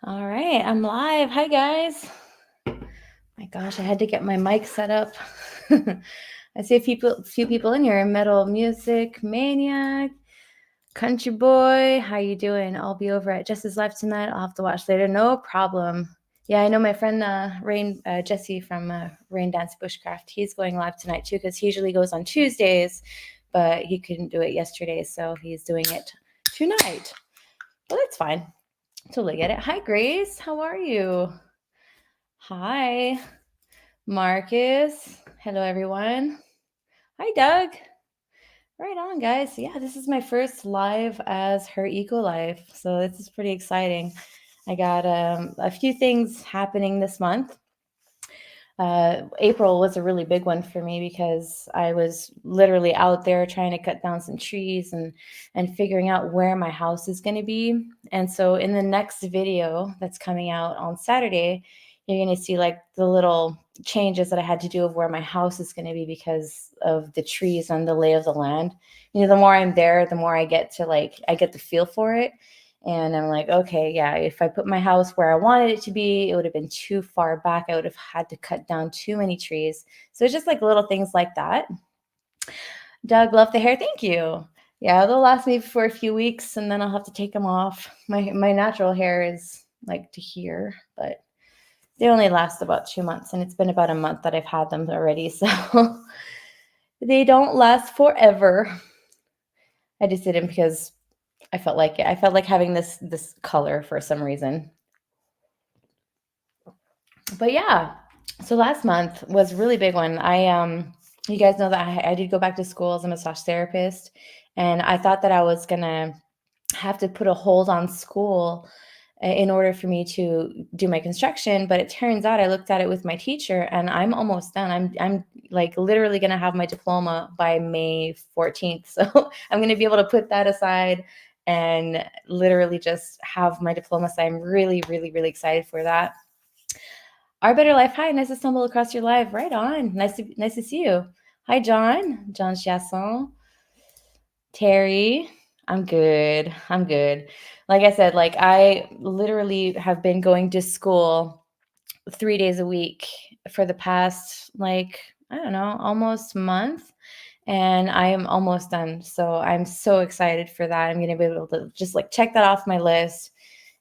All right, I'm live. Hi, guys. My gosh, I had to get my mic set up. I see few people in here. Metal Music Maniac, Country Boy. How you doing? I'll be over at Jess's live tonight. I'll have to watch later. No problem. Yeah, I know my friend Jesse from Rain Dance Bushcraft. He's going live tonight too because he usually goes on Tuesdays, but he couldn't do it yesterday, so he's doing it tonight. Well, that's fine. Totally get it. Hi, Grace. How are you? Hi, Marcus. Hello, everyone. Hi, Doug. Right on, guys. Yeah, this is my first live as Her Eco Life. So this is pretty exciting. I got a few things happening this month. April was a really big one for me because I was literally out there trying to cut down some trees and figuring out where my house is going to be. And so in the next video that's coming out on Saturday, you're going to see like the little changes that I had to do of where my house is going to be because of the trees and the lay of the land. The more I'm there, the more I get the feel for it. And I'm like, okay, yeah, if I put my house where I wanted it to be, it would have been too far back. I would have had to cut down too many trees. So it's just like little things like that. Doug, love the hair. Thank you. Yeah, they'll last me for a few weeks and then I'll have to take them off. My natural hair is like to here, but they only last about 2 months. And it's been about a month that I've had them already. So they don't last forever. I just did them because I felt like it. I felt like having this color for some reason. But yeah, so last month was a really big one. You guys know that I did go back to school as a massage therapist, and I thought that I was gonna have to put a hold on school in order for me to do my construction. But it turns out I looked at it with my teacher, and I'm almost done. I'm like literally gonna have my diploma by May 14th, so I'm gonna be able to put that aside and literally just have my diploma. So I'm really, really, really excited for that. Our Better Life. Hi, nice to stumble across your live. Right on. Nice to see you. Hi, John. John Chasson. Terry. I'm good. I'm good. Like I said, like I literally have been going to school 3 days a week for the past I don't know, almost month. And I am almost done. So I'm so excited for that. I'm gonna be able to just check that off my list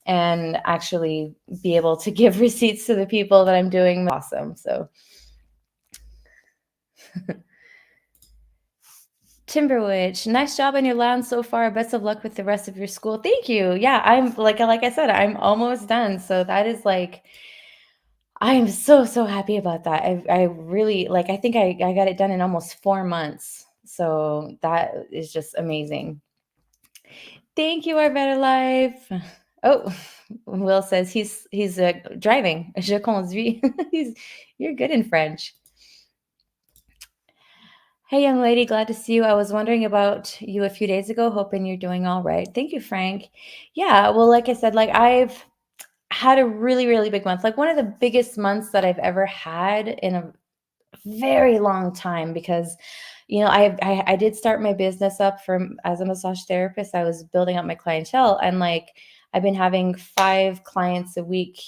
and actually be able to give receipts to the people that I'm doing. Awesome. So Timberwitch, nice job on your land so far. Best of luck with the rest of your school. Thank you. Yeah, I'm like I said, I'm almost done. So that is I am so happy about that. I really I think I got it done in almost 4 months. So that is just amazing. Thank you, Our Better Life. Oh, Will says he's driving. Je conduis. You're good in French. Hey, young lady, glad to see you. I was wondering about you a few days ago, hoping you're doing all right. Thank you, Frank. Yeah, well, like I said, I've had a really, really big month, one of the biggest months that I've ever had in a very long time because I did start my business up from as a massage therapist. I was building up my clientele and I've been having 5 clients a week,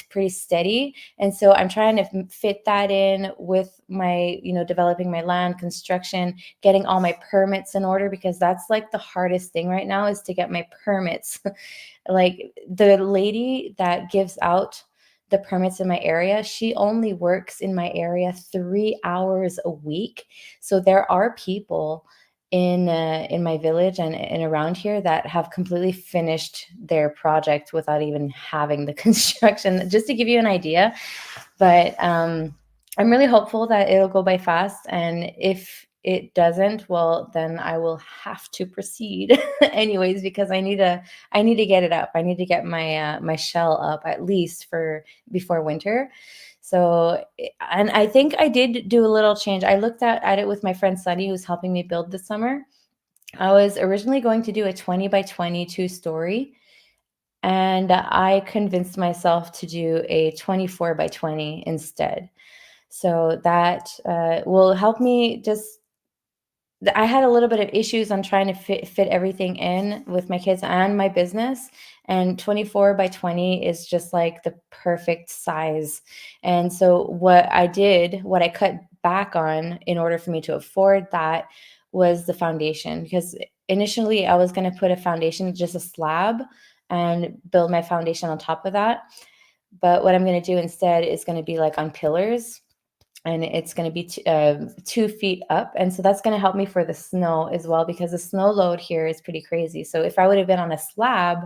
pretty steady. And so I'm trying to fit that in with my, developing my land construction, getting all my permits in order because that's the hardest thing right now is to get my permits. The lady that gives out the permits in my area, she only works in my area 3 hours a week. So there are people in my village and around here that have completely finished their project without even having the construction, just to give you an idea. But I'm really hopeful that it'll go by fast. And if it doesn't, well, then I will have to proceed anyways, because I need to get it up. I need to get my shell up at least for before winter. So, and I think I did do a little change. I looked at it with my friend Sunny, who's helping me build this summer. I was originally going to do a 20 by 22 story, and I convinced myself to do a 24 by 20 instead. So that will help me just I had a little bit of issues on trying to fit everything in with my kids and my business, and 24 by 20 is just like the perfect size. And so what I cut back on in order for me to afford that was the foundation, because initially I was going to put a foundation, just a slab, and build my foundation on top of that. But what I'm going to do instead is going to be like on pillars, and it's going to be 2 feet up. And so that's going to help me for the snow as well, because the snow load here is pretty crazy. So if I would have been on a slab,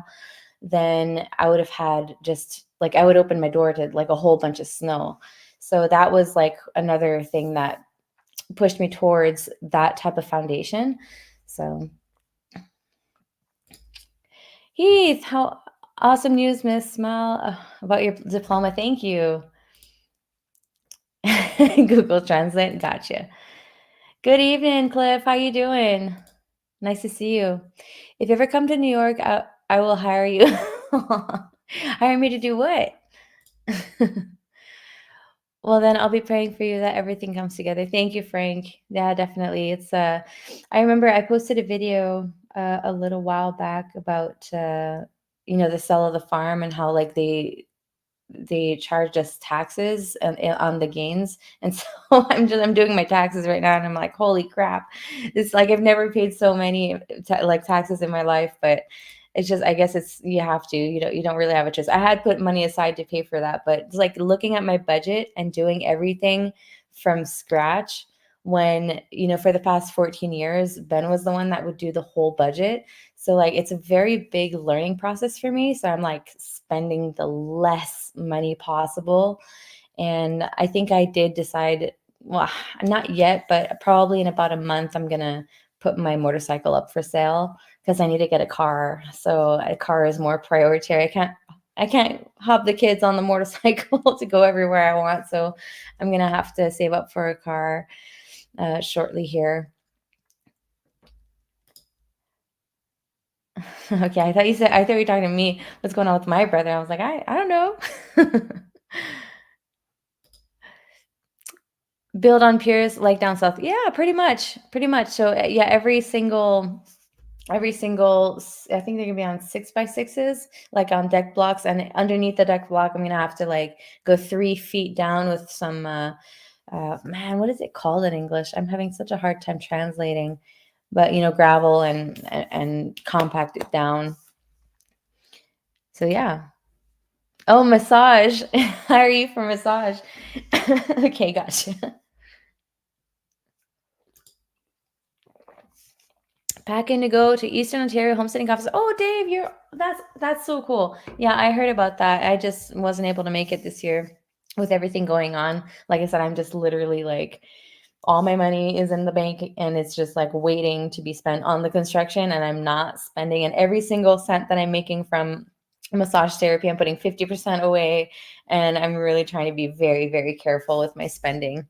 then I would have had just like, I would open my door to like a whole bunch of snow. So that was like another thing that pushed me towards that type of foundation. So, Heath, how awesome news, Miss Smile, about your diploma. Thank you. Google Translate. Gotcha. Good evening, Cliff. How you doing? Nice to see you. If you ever come to New York, I will hire you. Hire me to do what? Well, then I'll be praying for you that everything comes together. Thank you, Frank. Yeah, definitely. I remember I posted a video a little while back about the sale of the farm, and how like they charged us taxes on the gains. And so I'm doing my taxes right now, and I'm like, holy crap, it's like I've never paid so many like taxes in my life. But it's just, I guess it's, you have to, you don't really have a choice. I had put money aside to pay for that, but it's like looking at my budget and doing everything from scratch, when for the past 14 years Ben was the one that would do the whole budget. So like it's a very big learning process for me. So I'm like spending the less money possible. And I think I did decide, well, not yet, but probably in about a month, I'm going to put my motorcycle up for sale, because I need to get a car. So a car is more priority. I can't hop the kids on the motorcycle to go everywhere I want. So I'm going to have to save up for a car shortly here. Okay, I thought you were talking to me. What's going on with my brother? I was like, I don't know. Build on piers like down south. Yeah, pretty much. Pretty much. So yeah, I think they're gonna be on 6x6s, like on deck blocks, and underneath the deck block, I'm gonna have to like go 3 feet down with some man, what is it called in English? I'm having such a hard time translating, but gravel, and compact it down. So yeah. Oh, massage. How are you for massage? Okay, gotcha. Packing to go to Eastern Ontario Homesteading Conference. Oh, Dave, that's so cool. Yeah, I heard about that. I just wasn't able to make it this year with everything going on. Like I said, I'm just literally like, all my money is in the bank, and it's just like waiting to be spent on the construction, and I'm not spending. And every single cent that I'm making from massage therapy, I'm putting 50% away, and I'm really trying to be very, very careful with my spending.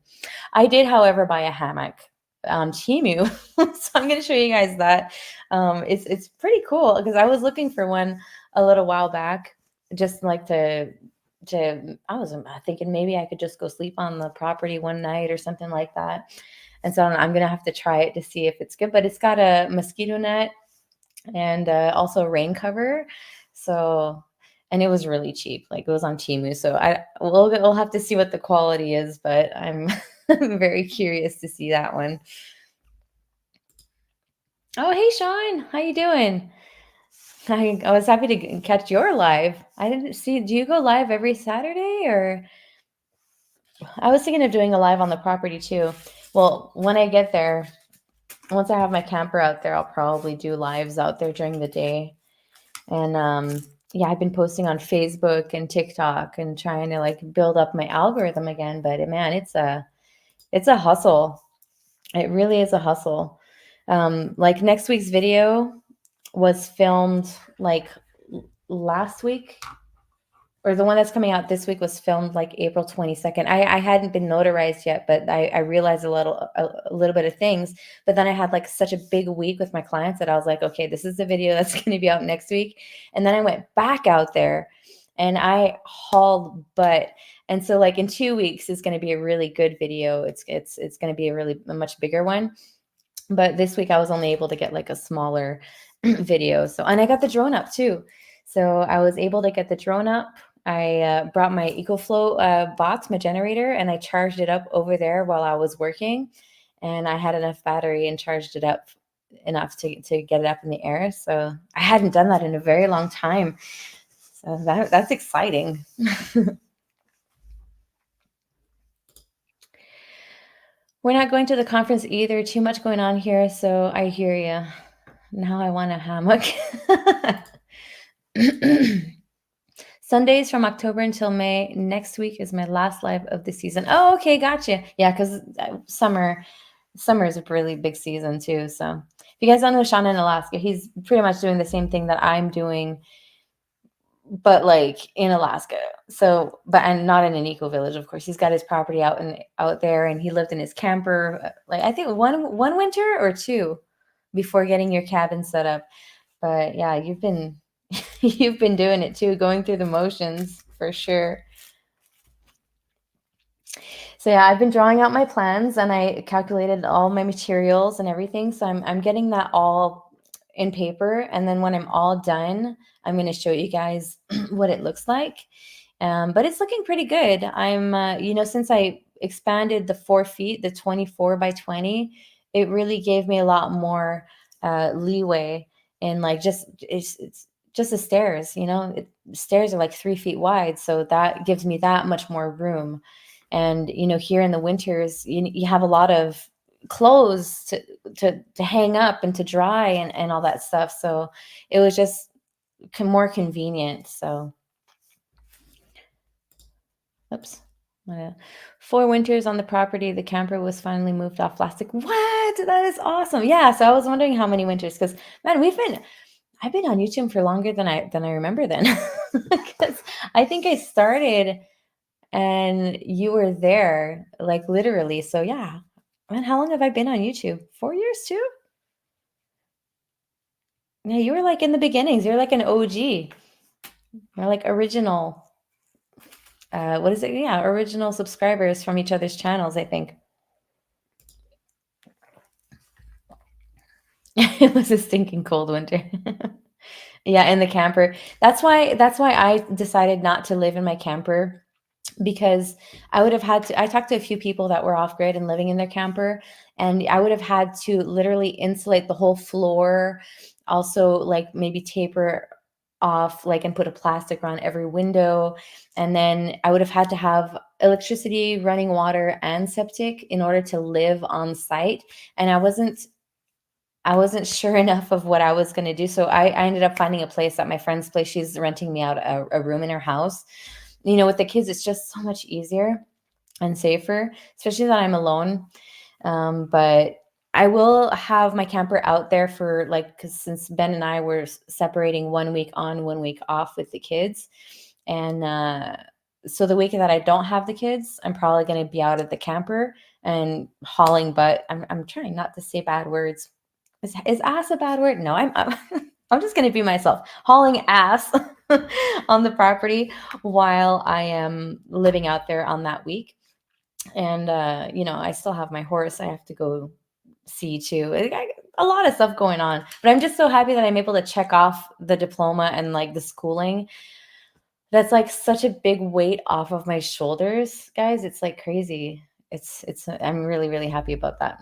I did, however, buy a hammock on Temu. So I'm going to show you guys that. It's pretty cool, because I was looking for one a little while back, just like I was thinking maybe I could just go sleep on the property one night or something like that. And so I'm going to have to try it to see if it's good. But it's got a mosquito net, and also a rain cover. So, and it was really cheap. Like, it was on Temu. So we'll have to see what the quality is, but I'm I'm very curious to see that one. Oh, hey Sean, how you doing? I was happy to catch your live. I didn't see. Do you go live every Saturday, or? I was thinking of doing a live on the property too. Well, when I get there, once I have my camper out there, I'll probably do lives out there during the day. And yeah, I've been posting on Facebook and TikTok and trying to like build up my algorithm again. But man, it's a hustle. It really is a hustle. Like next week's video was filmed like last week, or the one that's coming out this week was filmed like April 22nd. I hadn't been notarized yet, but I realized a little bit of things. But then I had like such a big week with my clients that I was like, okay, this is the video that's going to be out next week. And then I went back out there and I hauled butt. And so like in 2 weeks is going to be a really good video. It's going to be a much bigger one. But this week I was only able to get like a smaller video. So, and I got the drone up too. So I was able to get the drone up. I brought my EcoFlow box, my generator, and I charged it up over there while I was working. And I had enough battery and charged it up enough to get it up in the air. So I hadn't done that in a very long time. So that's exciting. We're not going to the conference either. Too much going on here. So I hear you. Now I want a hammock. Sundays from October until May. Next week is my last live of the season. Oh, okay, gotcha. Yeah, because summer is a really big season too. So if you guys don't know Sean in Alaska, he's pretty much doing the same thing that I'm doing, but like in Alaska. So, but and not in an eco village, of course. He's got his property out there, and he lived in his camper. Like I think one winter or two before getting your cabin set up. But yeah, you've been you've been doing it too, going through the motions for sure. So yeah, I've been drawing out my plans and I calculated all my materials and everything. So I'm getting that all in paper. And then when I'm all done, I'm going to show you guys what it looks like. But it's looking pretty good. I'm, since I expanded the 4 feet, the 24 by 20, it really gave me a lot more leeway in like it's just the stairs, stairs are like 3 feet wide. So that gives me that much more room. And, here in the winters, you have a lot of clothes to hang up and to dry and all that stuff. So it was just more convenient. So, oops. 4 winters on the property. The camper was finally moved off last week. What? That is awesome. Yeah. So I was wondering how many winters, because man, I've been on YouTube for longer than I remember then. Because I think I started and you were there, like literally. So yeah. Man, how long have I been on YouTube? 4 years too? Yeah, you were like in the beginnings. You're like an OG. You're like original. What is it? Yeah, original subscribers from each other's channels, I think. It was a stinking cold winter. Yeah, in the camper. That's why I decided not to live in my camper, because I would have had to. I talked to a few people that were off grid and living in their camper, and I would have had to literally insulate the whole floor, also like maybe taper off like and put a plastic around every window, and then I would have had to have electricity, running water, and septic in order to live on site, and I wasn't sure enough of what I was going to do. So I ended up finding a place at my friend's place. She's renting me out a room in her house. With the kids, it's just so much easier and safer, especially that I'm alone. But I will have my camper out there for like, because since Ben and I were separating 1 week on, 1 week off with the kids. And so the week that I don't have the kids, I'm probably going to be out at the camper and hauling butt. I'm trying not to say bad words. Is ass a bad word? No, I'm just going to be myself, hauling ass on the property while I am living out there on that week. And, I still have my horse I have to go see too. A lot of stuff going on, but I'm just so happy that I'm able to check off the diploma and like the schooling. That's like such a big weight off of my shoulders, guys. It's like crazy. I'm really, really happy about that.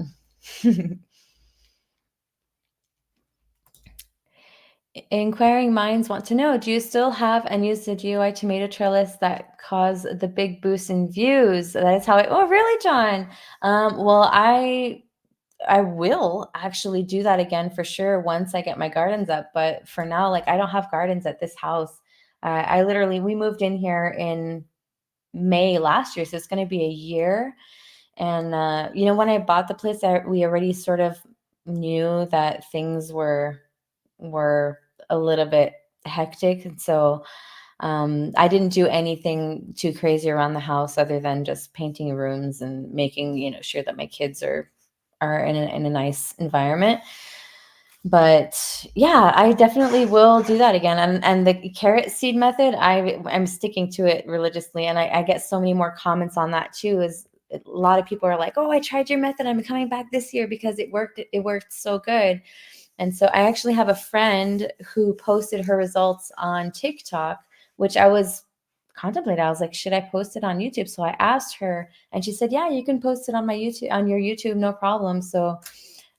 Inquiring minds want to know, do you still have and use the GUI tomato trellis that caused the big boost in views? That is how oh, really, John? Well, I will actually do that again for sure once I get my gardens up. But for now, like I don't have gardens at this house. We moved in here in May last year, so it's going to be a year. And, when I bought the place, we already sort of knew that things were a little bit hectic. And so I didn't do anything too crazy around the house other than just painting rooms and making, sure that my kids are in a nice environment. But yeah, I definitely will do that again. And the carrot seed method, I'm sticking to it religiously. And I get so many more comments on that too, is a lot of people are like, oh, I tried your method, I'm coming back this year because it worked so good. And so I actually have a friend who posted her results on TikTok, which I was contemplating. I was like, should I post it on YouTube? So I asked her, and she said, yeah, you can post it on my YouTube, on your YouTube, no problem. So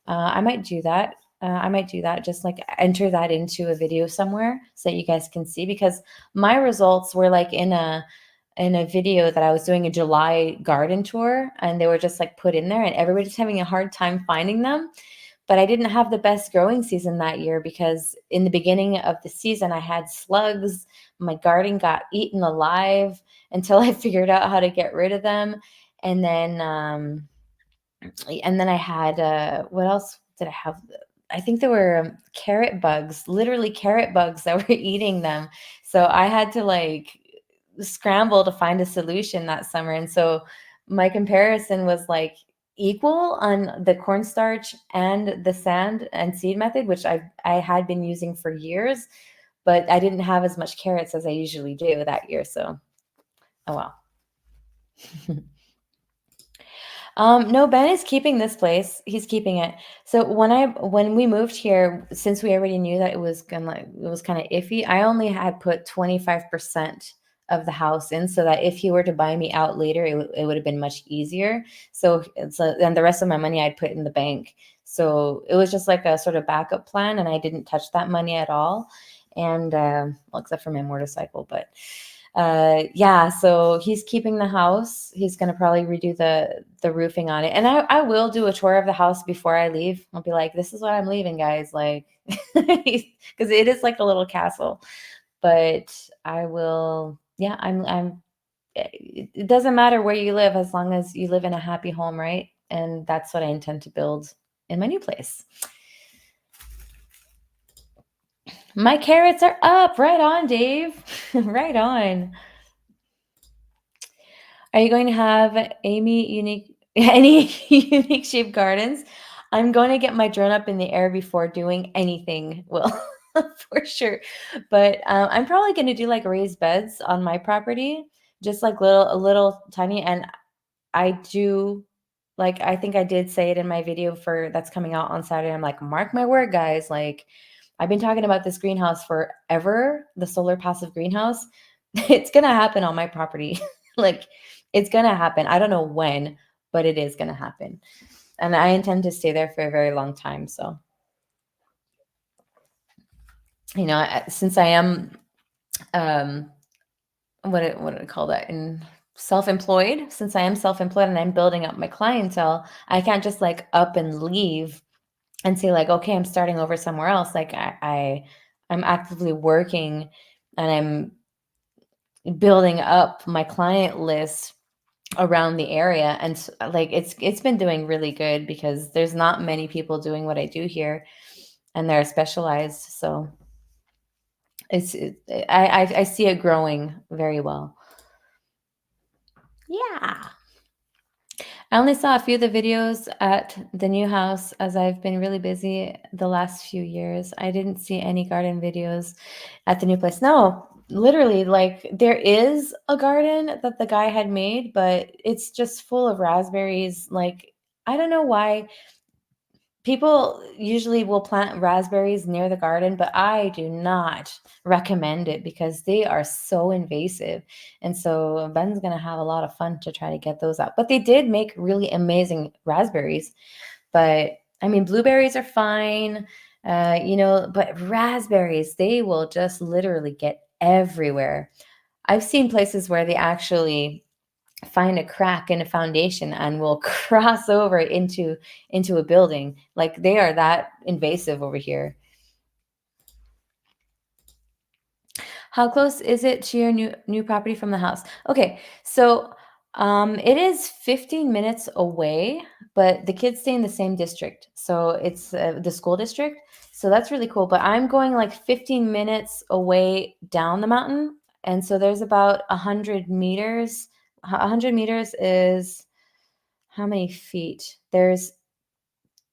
I might do that. I might do that, just like enter that into a video somewhere so that you guys can see, because my results were like in a video that I was doing a July garden tour, and they were just like put in there, and everybody's having a hard time finding them. But I didn't have the best growing season that year because in the beginning of the season I had slugs. My garden got eaten alive until I figured out how to get rid of them. And then I had what else did I have? I think there were carrot bugs, literally carrot bugs that were eating them. So I had to like scramble to find a solution that summer. And so my comparison was like equal on the cornstarch and the sand and seed method, which I had been using for years, but I didn't have as much carrots as I usually do that year. So, oh well. No, Ben is keeping this place. He's keeping it. So when we moved here, since we already knew that it was kind of iffy, I only had put 25% of the house in, so that if he were to buy me out later, it would have been much easier. So then the rest of my money I'd put in the bank. So it was just like a sort of backup plan, and I didn't touch that money at all. And well, except for my motorcycle, but yeah, so he's keeping the house. He's going to probably redo the roofing on it, and I will do a tour of the house before I leave. I'll be like, this is what I'm leaving, guys, like because it is like a little castle. But I will, yeah, I'm it doesn't matter where you live as long as you live in a happy home, right? And that's what I intend to build in my new place. My carrots are up. Right on, Dave. Right on. Are you going to have Amy unique any unique shaped gardens? I'm going to get my drone up in the air before doing anything. Well, for sure. But I'm probably going to do like raised beds on my property, just like a little tiny. And I do, like, I think I did say it in my video for that's coming out on Saturday. I'm like, mark my word, guys. Like, I've been talking about this greenhouse forever, the solar passive greenhouse. It's gonna happen on my property. Like, it's gonna happen. I don't know when, but it is gonna happen. And I intend to stay there for a very long time. So, since I am what do I call that, in self-employed, since I am self-employed and I'm building up my clientele, I can't just like up and leave and say like, okay, I'm starting over somewhere else. Like I'm actively working, and I'm building up my client list around the area. And like it's been doing really good because there's not many people doing what I do here, and they're specialized. So I see it growing very well. Yeah. I only saw a few of the videos at the new house as I've been really busy the last few years. I didn't see any garden videos at the new place. No, literally, like there is a garden that the guy had made, but it's just full of raspberries. Like, I don't know why people usually will plant raspberries near the garden, but I do not recommend it because they are so invasive. And so Ben's going to have a lot of fun to try to get those out. But they did make really amazing raspberries. But I mean, blueberries are fine, but raspberries, they will just literally get everywhere. I've seen places where they actually find a crack in a foundation and will cross over into a building. Like, they are that invasive over here. How close is it to your new property from the house? Okay, so it is 15 minutes away, but the kids stay in the same district, so it's the school district. So that's really cool. But I'm going like 15 minutes away down the mountain, and so there's about 100 meters. 100 meters is how many feet? There's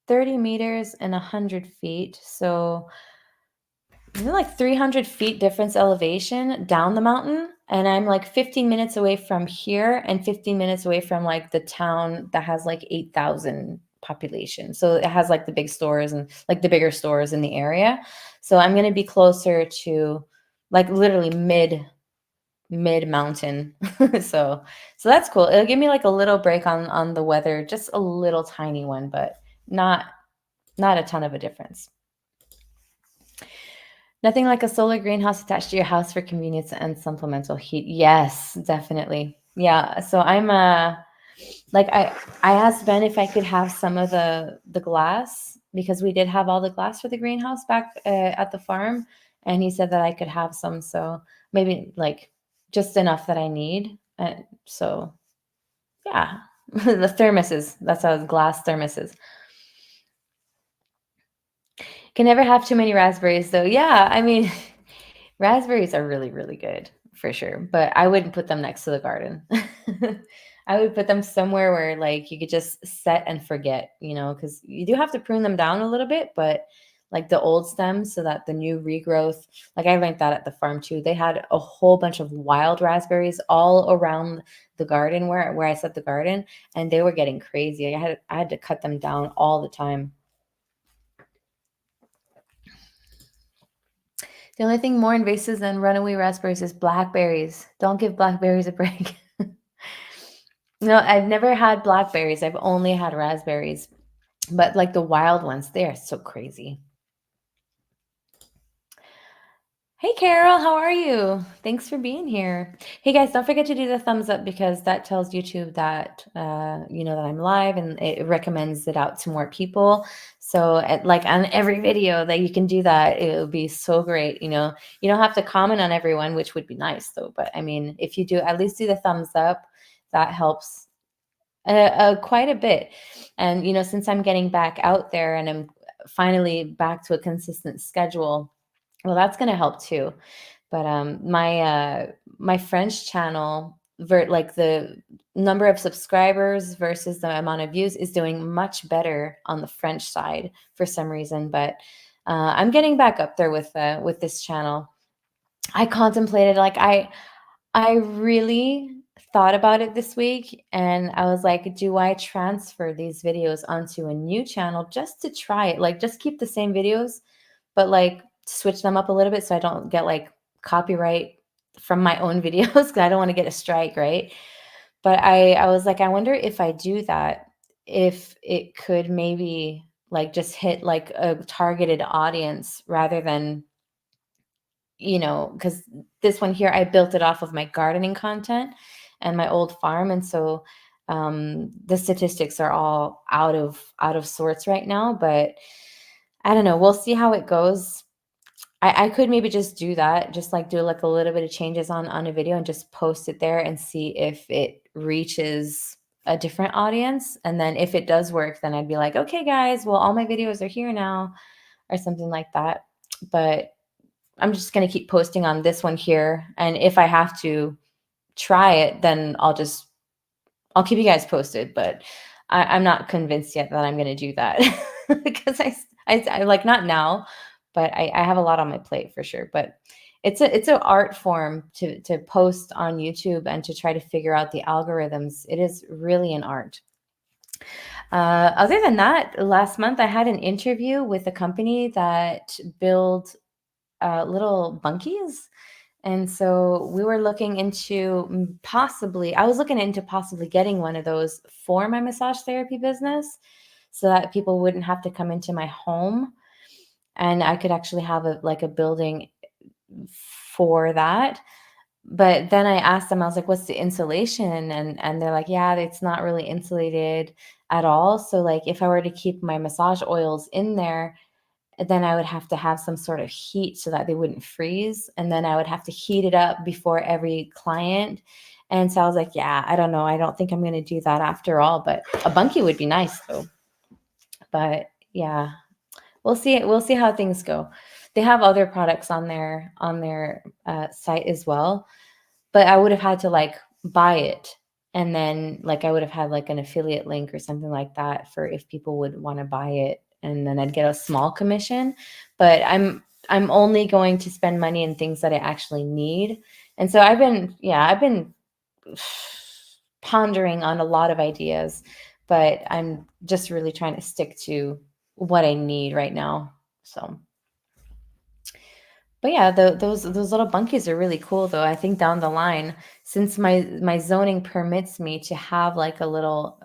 30 meters and 100 feet. So like 300 feet difference elevation down the mountain. And I'm like 15 minutes away from here and 15 minutes away from like the town that has like 8,000 population. So it has like the big stores and like the bigger stores in the area. So I'm going to be closer to like literally mid mountain. So that's cool. It'll give me like a little break on the weather, just a little tiny one, but not not a ton of a difference. Nothing like a solar greenhouse attached to your house for convenience and supplemental heat. Yes, definitely. Yeah. So I'm like I asked Ben if I could have some of the glass because we did have all the glass for the greenhouse back at the farm, and he said that I could have some. So maybe like just enough that I need. So yeah, the thermoses. That's how glass thermoses. Can never have too many raspberries though. Yeah, I mean, raspberries are really, really good for sure, but I wouldn't put them next to the garden. I would put them somewhere where like you could just set and forget, because you do have to prune them down a little bit, but like the old stems so that the new regrowth, like I learned that at the farm too. They had a whole bunch of wild raspberries all around the garden where I set the garden, and they were getting crazy. I had to cut them down all the time. The only thing more invasive than runaway raspberries is blackberries. Don't give blackberries a break. No, I've never had blackberries. I've only had raspberries. But like the wild ones, they are so crazy. Hey Carol, how are you? Thanks for being here. Hey guys, don't forget to do the thumbs up because that tells YouTube that that I'm live and it recommends it out to more people. So like on every video that you can do that, it would be so great. You don't have to comment on everyone, which would be nice though. But I mean, if you do, at least do the thumbs up. That helps quite a bit. And since I'm getting back out there and I'm finally back to a consistent schedule, well, that's going to help too. But my French channel, like the number of subscribers versus the amount of views, is doing much better on the French side for some reason. But I'm getting back up there with this channel. I contemplated, like I really thought about it this week, and I was like, do I transfer these videos onto a new channel just to try it? Like just keep the same videos, but like switch them up a little bit so I don't get like copyright from my own videos because I don't want to get a strike, right? But I was like, I wonder if I do that, if it could maybe like just hit like a targeted audience rather than, because this one here, I built it off of my gardening content and my old farm. And so the statistics are all out of sorts right now, but I don't know. We'll see how it goes. I could maybe just do that, just like do like a little bit of changes on a video and just post it there and see if it reaches a different audience. And then if it does work, then I'd be like, okay, guys, well, all my videos are here now or something like that. But I'm just going to keep posting on this one here. And if I have to try it, then I'll keep you guys posted. But I'm not convinced yet that I'm going to do that because I like not now, but I have a lot on my plate for sure. But it's an art form to post on YouTube and to try to figure out the algorithms. It is really an art. Other than that, last month I had an interview with a company that build little bunkies. And so we were looking into I was looking into possibly getting one of those for my massage therapy business so that people wouldn't have to come into my home and I could actually have like a building for that. But then I asked them, I was like, what's the insulation? And they're like, yeah, it's not really insulated at all. So like if I were to keep my massage oils in there, then I would have to have some sort of heat so that they wouldn't freeze. And then I would have to heat it up before every client. And so I was like, yeah, I don't know. I don't think I'm going to do that after all, but a bunkie would be nice though. But yeah, we'll see. We'll see how things go. They have other products on their site as well, but I would have had to like buy it. And then like I would have had like an affiliate link or something like that for if people would want to buy it, and then I'd get a small commission. But I'm only going to spend money in things that I actually need. And so I've been pondering on a lot of ideas, but I'm just really trying to stick to what I need right now. So, but yeah, those little bunkies are really cool though. I think down the line, since my zoning permits me to have like a little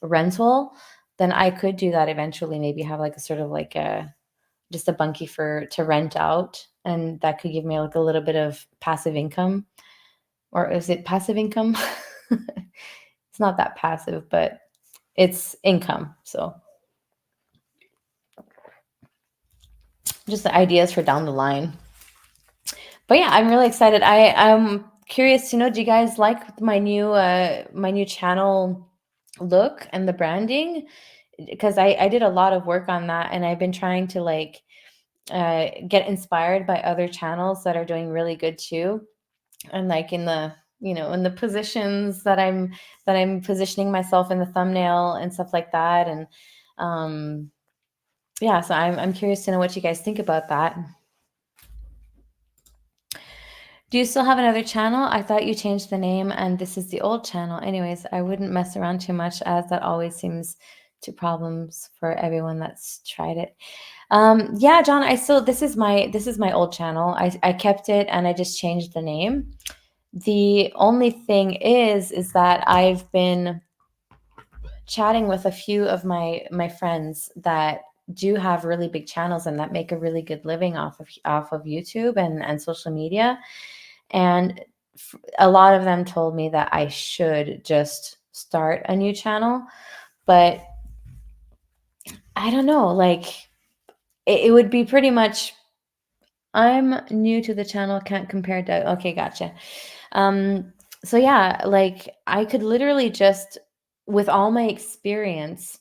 rental, then I could do that eventually. Maybe have like a sort of like a just a bunkie for to rent out, and that could give me like a little bit of passive income. Or is it passive income? It's not that passive, but it's income. So just the ideas for down the line. But yeah, I'm really excited. I'm curious to know, do you guys like my new channel look and the branding? Because I did a lot of work on that, and I've been trying to like get inspired by other channels that are doing really good too. And like in the in the positions that I'm positioning myself in the thumbnail and stuff like that. And um yeah, so I'm curious to know what you guys think about that. Do you still have another channel? I thought you changed the name and this is the old channel. Anyways, I wouldn't mess around too much, as that always seems to problems for everyone that's tried it. Yeah, John, I still this is my old channel. I kept it and I just changed the name. The only thing is that I've been chatting with a few of my friends that do have really big channels and that make a really good living off of YouTube and social media. And a lot of them told me that I should just start a new channel, but I don't know, like it would be pretty much I'm new to the channel, can't compare to. Okay, gotcha. So yeah, like I could literally just, with all my experience,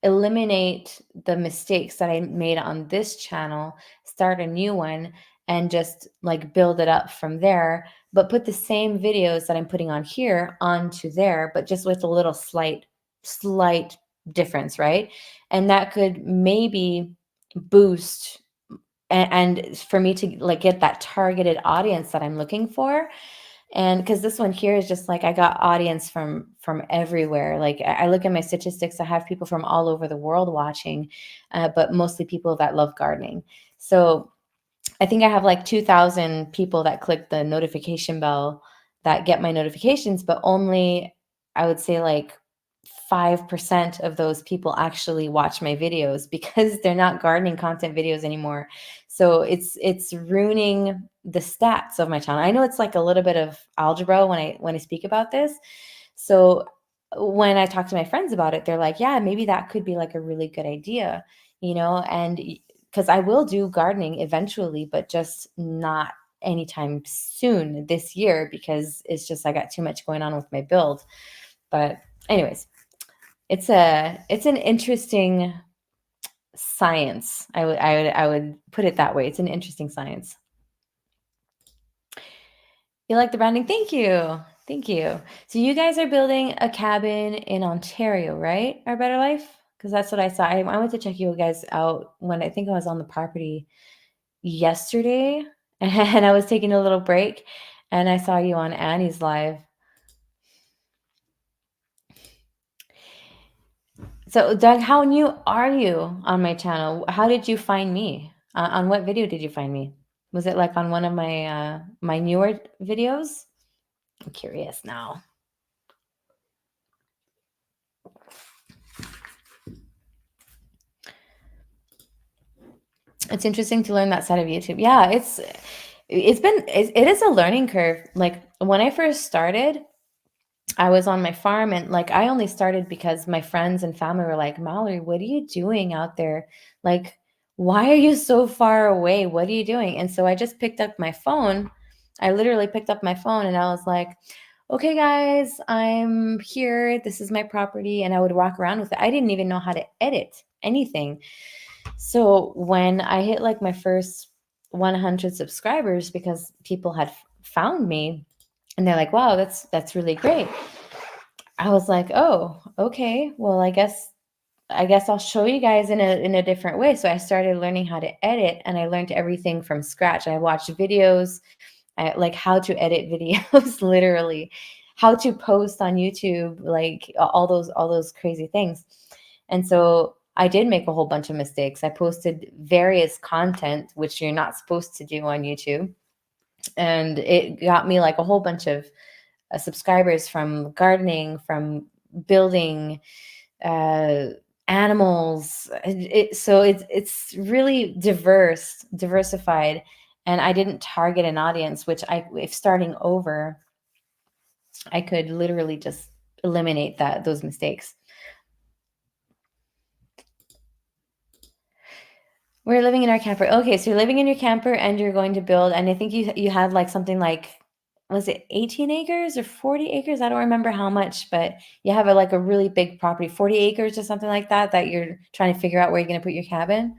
eliminate the mistakes that I made on this channel, start a new one, and just like build it up from there. But put the same videos that I'm putting on here onto there, but just with a little slight difference, right? And that could maybe boost and for me to like get that targeted audience that I'm looking for. And because this one here is just like I got audience from everywhere. Like I look at my statistics, I have people from all over the world watching, but mostly people that love gardening. So I think I have like 2,000 people that click the notification bell that get my notifications, but only I would say like 5% of those people actually watch my videos because they're not gardening content videos anymore. So it's ruining the stats of my channel. I know it's like a little bit of algebra when I speak about this. So when I talk to my friends about it, they're like, yeah, maybe that could be like a really good idea, and because I will do gardening eventually, but just not anytime soon this year because it's just I got too much going on with my build. But anyways, it's an interesting science. I would put it that way. It's an interesting science. You like the branding? Thank you. Thank you. So you guys are building a cabin in Ontario, right? Our Better Life? Because that's what I saw. I went to check you guys out when I think I was on the property yesterday, and I was taking a little break, and I saw you on Annie's live. So, Doug, how new are you on my channel? How did you find me? On what video did you find me? Was it like on one of my newer videos? I'm curious now. It's interesting to learn that side of YouTube. Yeah, it is a learning curve. Like when I first started, I was on my farm and like I only started because my friends and family were like, Mallory, what are you doing out there? Like, why are you so far away? What are you doing? And so I just picked up my phone. I literally picked up my phone and I was like, okay, guys, I'm here. This is my property. And I would walk around with it. I didn't even know how to edit anything. So when I hit like my first 100 subscribers, because people had found me, and they're like, wow, that's really great. I was like, oh, okay. Well, I guess I guess I'll show you guys in a different way. So I started learning how to edit, and I learned everything from scratch. I watched videos, like how to edit videos, literally, how to post on YouTube, like all those crazy things. And so I did make a whole bunch of mistakes. I posted various content, which you're not supposed to do on YouTube. And it got me like a whole bunch of subscribers from gardening, from building, uh, animals. So it's really diversified. And I didn't target an audience, which if starting over, I could literally just eliminate those mistakes. We're living in our camper. Okay, so you're living in your camper and you're going to build, and I think you had like something like, was it 18 acres or 40 acres? I don't remember how much, but you have like a really big property, 40 acres or something like that you're trying to figure out where you're going to put your cabin.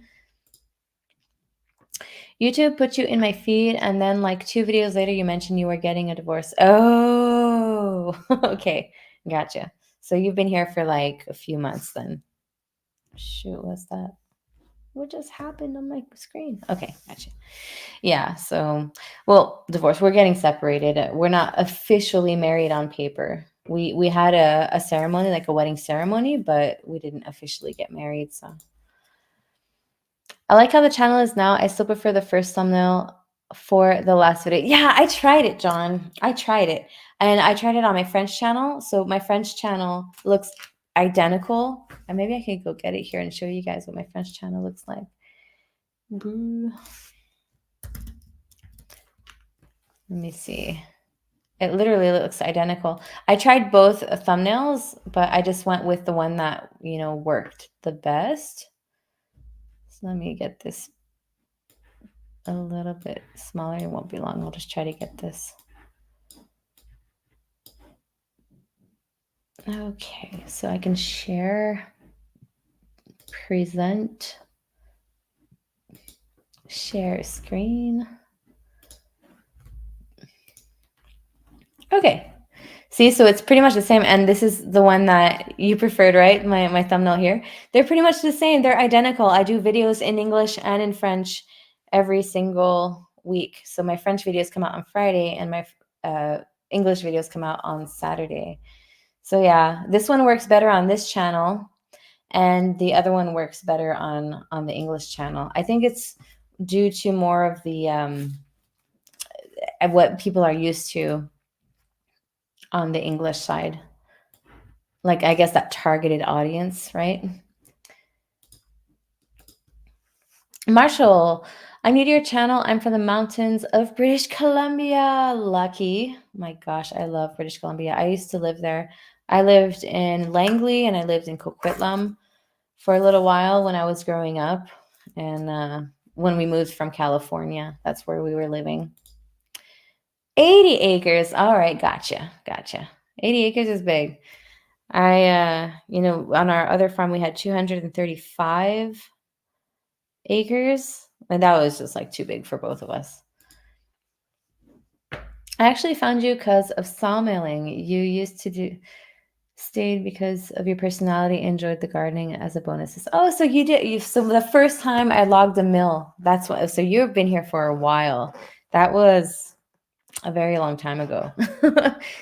YouTube put you in my feed, and then like 2 videos later, you mentioned you were getting a divorce. Oh, okay, gotcha. So you've been here for like a few months then. Shoot, what's that? What just happened on my screen? Okay, gotcha. Yeah, so, well, divorce. We're getting separated. We're not officially married on paper. We had a ceremony, like a wedding ceremony, but we didn't officially get married. So I like how the channel is now. I still prefer the first thumbnail for the last video. Yeah, I tried it, John. I tried it. And I tried it on my French channel. So my French channel looks identical. And maybe I can go get it here and show you guys what my French channel looks like. Let me see. It literally looks identical. I tried both thumbnails, but I just went with the one that, worked the best. So let me get this a little bit smaller. It won't be long. I'll just try to get this. Okay, so I can share, present, share screen. Okay. See, so it's pretty much the same. And this is the one that you preferred, right? My thumbnail here. They're pretty much the same. They're identical. I do videos in English and in French every single week. So my French videos come out on Friday, and my English videos come out on Saturday. So yeah, this one works better on this channel, and the other one works better on the English channel. I think it's due to more of the what people are used to on the English side. Like, I guess that targeted audience, right? Marshall, I'm new to your channel. I'm from the mountains of British Columbia. Lucky. My gosh, I love British Columbia. I used to live there. I lived in Langley and I lived in Coquitlam for a little while when I was growing up. And when we moved from California, that's where we were living. 80 acres. All right, gotcha. 80 acres is big. On our other farm, we had 235 acres, and that was just like too big for both of us. I actually found you because of sawmilling. You used to stayed because of your personality, enjoyed the gardening as a bonus. Oh, so you did. So the first time I logged a mill, that's what. So you've been here for a while. That was a very long time ago.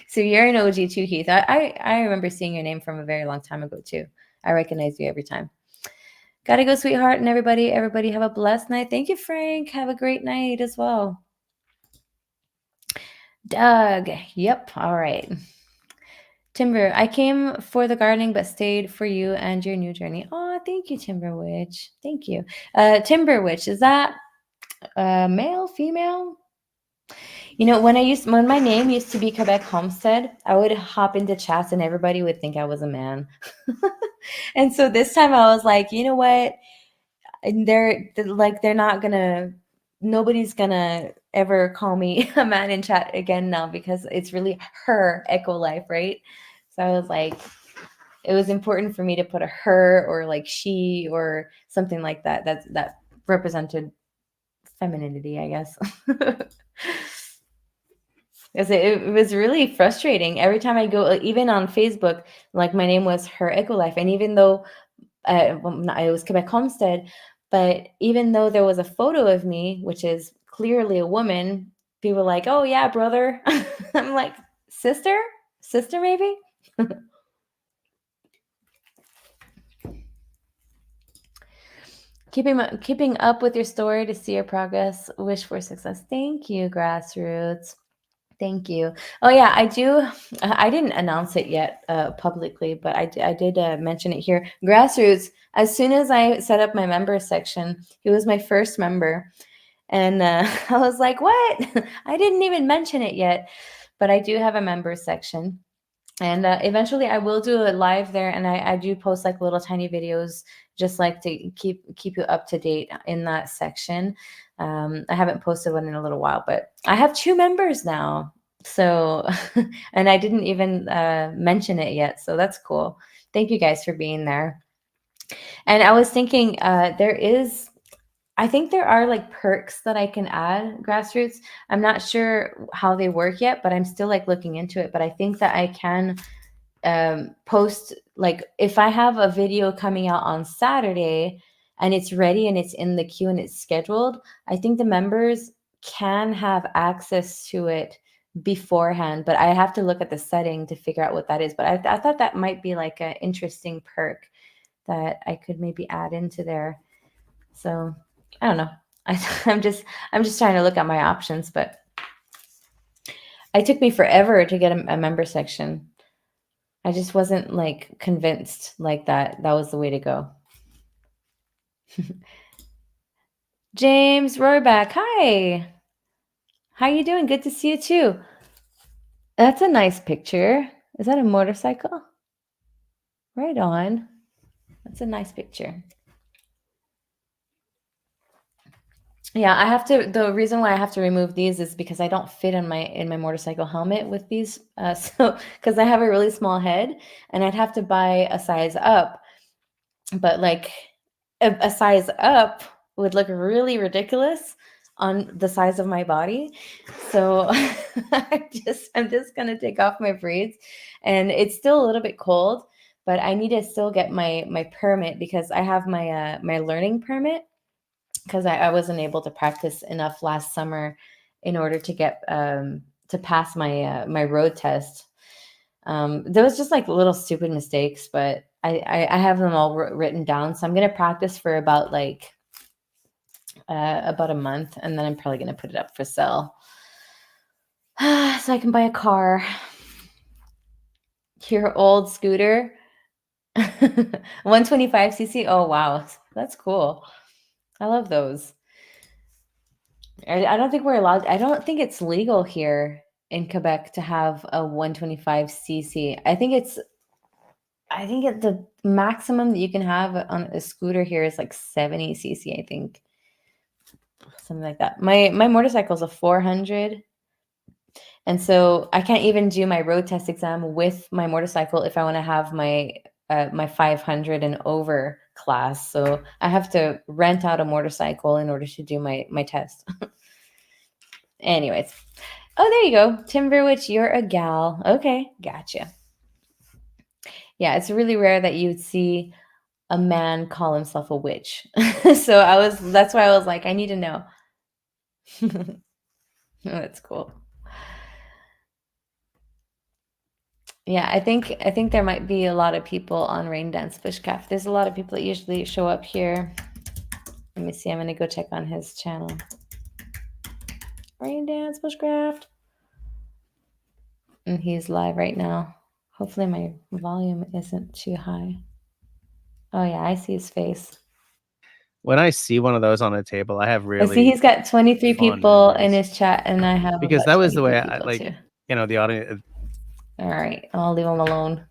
So you're an OG too, Heath. I remember seeing your name from a very long time ago too. I recognize you every time. Gotta go, sweetheart, and everybody have a blessed night. Thank you, Frank. Have a great night as well. Doug. Yep. All right. Timber, I came for the gardening, but stayed for you and your new journey. Oh, thank you, Timber Witch. Thank you. Timber Witch, is that male, female? When my name used to be Quebec Homestead, I would hop into chats and everybody would think I was a man. And so this time I was like, you know what? And nobody's gonna ever call me a man in chat again now, because it's really her eco life, right? So I was like, it was important for me to put a her or like she or something like that that represented femininity, I guess. Because it was really frustrating every time I go, even on Facebook, like my name was her eco life, and even though it was Quebec Homestead, but even though there was a photo of me, which is clearly a woman, people were like, "Oh yeah, brother." I'm like, "Sister? Sister maybe?" Keeping up with your story to see your progress. Wish for success. Thank you, grassroots. Thank you. Oh yeah, I do. I didn't announce it yet publicly, but I did mention it here. Grassroots. As soon as I set up my member section, he was my first member, and I was like, "What? I didn't even mention it yet." But I do have a member section, and eventually I will do a live there, and I do post like little tiny videos, just like to keep you up to date in that section. I haven't posted one in a little while, but I have 2 members now. So, and I didn't even mention it yet. So that's cool. Thank you guys for being there. And I was thinking, I think there are like perks that I can add, grassroots. I'm not sure how they work yet, but I'm still like looking into it. But I think that I can post, like if I have a video coming out on Saturday and it's ready and it's in the queue and it's scheduled, I think the members can have access to it beforehand, but I have to look at the setting to figure out what that is. But I thought that might be like an interesting perk that I could maybe add into there. So I don't know. I'm just trying to look at my options, but it took me forever to get a member section. I just wasn't like convinced like that was the way to go. James Rohrback, hi. How you doing? Good to see you too. That's a nice picture. Is that a motorcycle? Right on. That's a nice picture. Yeah, I have to. The reason why I have to remove these is because I don't fit in my motorcycle helmet with these. So because I have a really small head, and I'd have to buy a size up. But like a size up would look really ridiculous on the size of my body. So I'm just gonna take off my braids, and it's still a little bit cold, but I need to still get my permit because I have my learning permit because I wasn't able to practice enough last summer in order to get to pass my road test. There was just like little stupid mistakes, but I have them all written down. So I'm gonna practice for about a month, and then I'm probably gonna put it up for sale, so I can buy a car. Your old scooter, 125cc. Oh wow, that's cool. I love those. I don't think we're allowed. I don't think it's legal here in Quebec to have a 125cc. I think the maximum that you can have on a scooter here is like 70cc, I think. Something like that. My motorcycle is a 400. And so I can't even do my road test exam with my motorcycle if I want to have my 500 and over class. So I have to rent out a motorcycle in order to do my test. Anyways. Oh, there you go. Timberwitch, you're a gal. Okay, gotcha. Yeah, it's really rare that you'd see a man call himself a witch. So that's why I was like, I need to know. That's cool. Yeah, I think there might be a lot of people on Rain Dance Bushcraft. There's a lot of people that usually show up here. Let me see. I'm gonna go check on his channel. Rain Dance Bushcraft. And he's live right now. Hopefully my volume isn't too high. Oh yeah, I see his face. When I see one of those on a table, I have I see really he's got 23 fond people in memories. his chat, and I have Because about that was the 23 way I people like, too. the audience. All right, I'll leave him alone.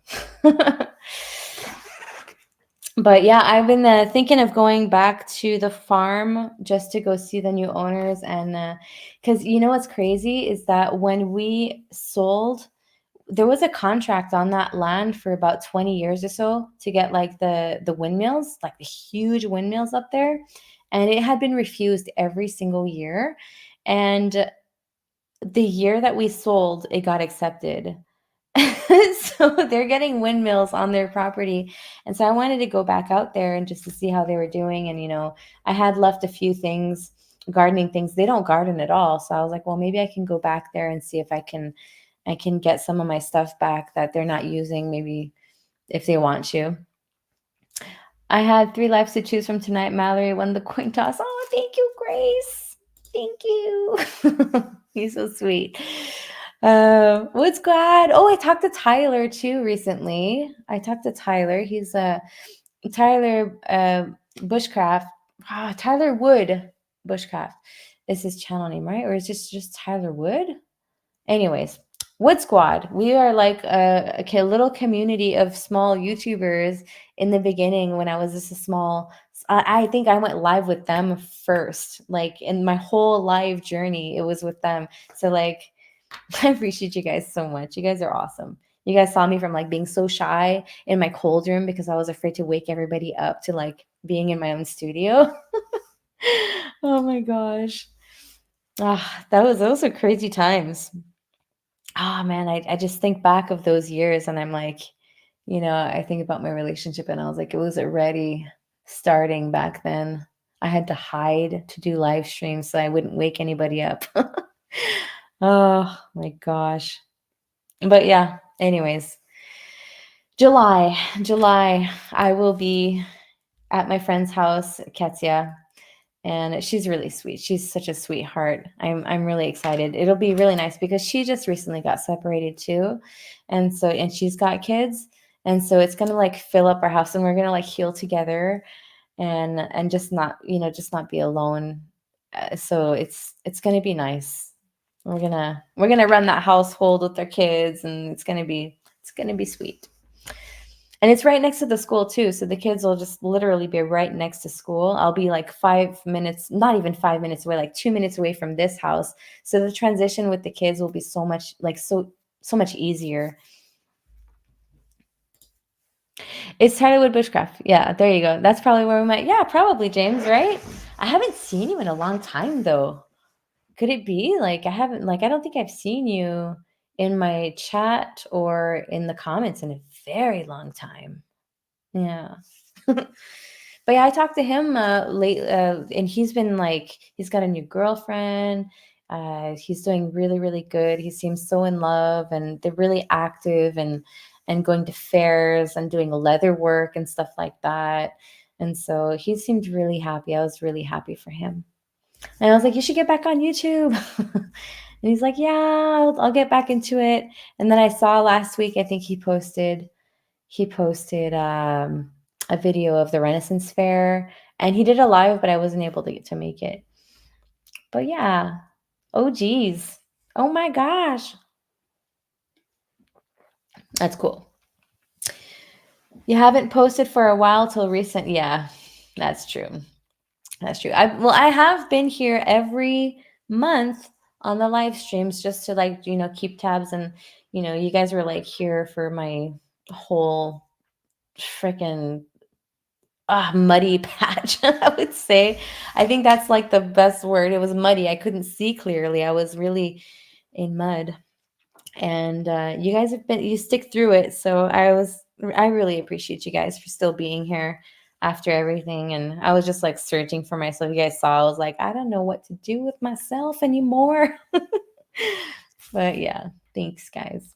But yeah, I've been thinking of going back to the farm just to go see the new owners. And because you know what's crazy is that when we sold, there was a contract on that land for about 20 years or so to get like the windmills, like the huge windmills up there, and it had been refused every single year. And the year that we sold, it got accepted. So they're getting windmills on their property. And so I wanted to go back out there and just to see how they were doing. And, I had left a few things, gardening things. They don't garden at all. So I was like, well, maybe I can go back there and see if I can get some of my stuff back that they're not using, maybe if they want to. I had three lives to choose from tonight. Mallory won the coin toss. Oh, thank you, Grace. Thank you. He's so sweet. What's glad? Oh, I talked to Tyler too recently. I talked to Tyler. He's Tyler Bushcraft. Tyler Wood Bushcraft is his channel name, right? Or is this just Tyler Wood? Anyways, Wood Squad. We are like a little community of small YouTubers in the beginning when I was just a small. I think I went live with them first. Like in my whole live journey, it was with them. So like, I appreciate you guys so much. You guys are awesome. You guys saw me from like being so shy in my cold room because I was afraid to wake everybody up to like being in my own studio. Oh my gosh. Those are crazy times. Man, I just think back of those years and I'm like, I think about my relationship and I was like, it was already starting back then. I had to hide to do live streams so I wouldn't wake anybody up. Oh my gosh. But yeah, anyways, July, I will be at my friend's house, Ketsia, and she's really sweet. She's such a sweetheart. I'm really excited. It'll be really nice because she just recently got separated too. And she's got kids. And so it's gonna like fill up our house and we're gonna like heal together and just not be alone. So it's gonna be nice. We're gonna run that household with our kids and it's gonna be sweet. And it's right next to the school too. So the kids will just literally be right next to school. I'll be like 5 minutes, not even 5 minutes away, like 2 minutes away from this house. So the transition with the kids will be so much like so much easier. It's Tylerwood Bushcraft. Yeah, there you go. That's probably where we might. Yeah, probably James, right? I haven't seen you in a long time though. Could it be? Like I don't think I've seen you in my chat or in the comments in a very long time. Yeah. But yeah, I talked to him late, and he's got a new girlfriend. He's doing really, really good. He seems so in love, and they're really active and going to fairs and doing leather work and stuff like that. And so he seemed really happy. I was really happy for him. And I was like, you should get back on YouTube. And he's like, yeah, I'll get back into it. And then I saw last week, I think he posted a video of the Renaissance Fair and he did a live, but I wasn't able to get to make it. But yeah. Oh geez. Oh my gosh. That's cool. You haven't posted for a while till recent. Yeah, that's true. That's true. I have been here every month on the live streams just to like, keep tabs and you guys were like here for my whole freaking muddy patch, I would say. I think that's like the best word. It was muddy. I couldn't see clearly. I was really in mud. And you guys you stick through it. So I really appreciate you guys for still being here after everything. And I was just like searching for myself. You guys saw, I was like, I don't know what to do with myself anymore. But yeah, thanks guys.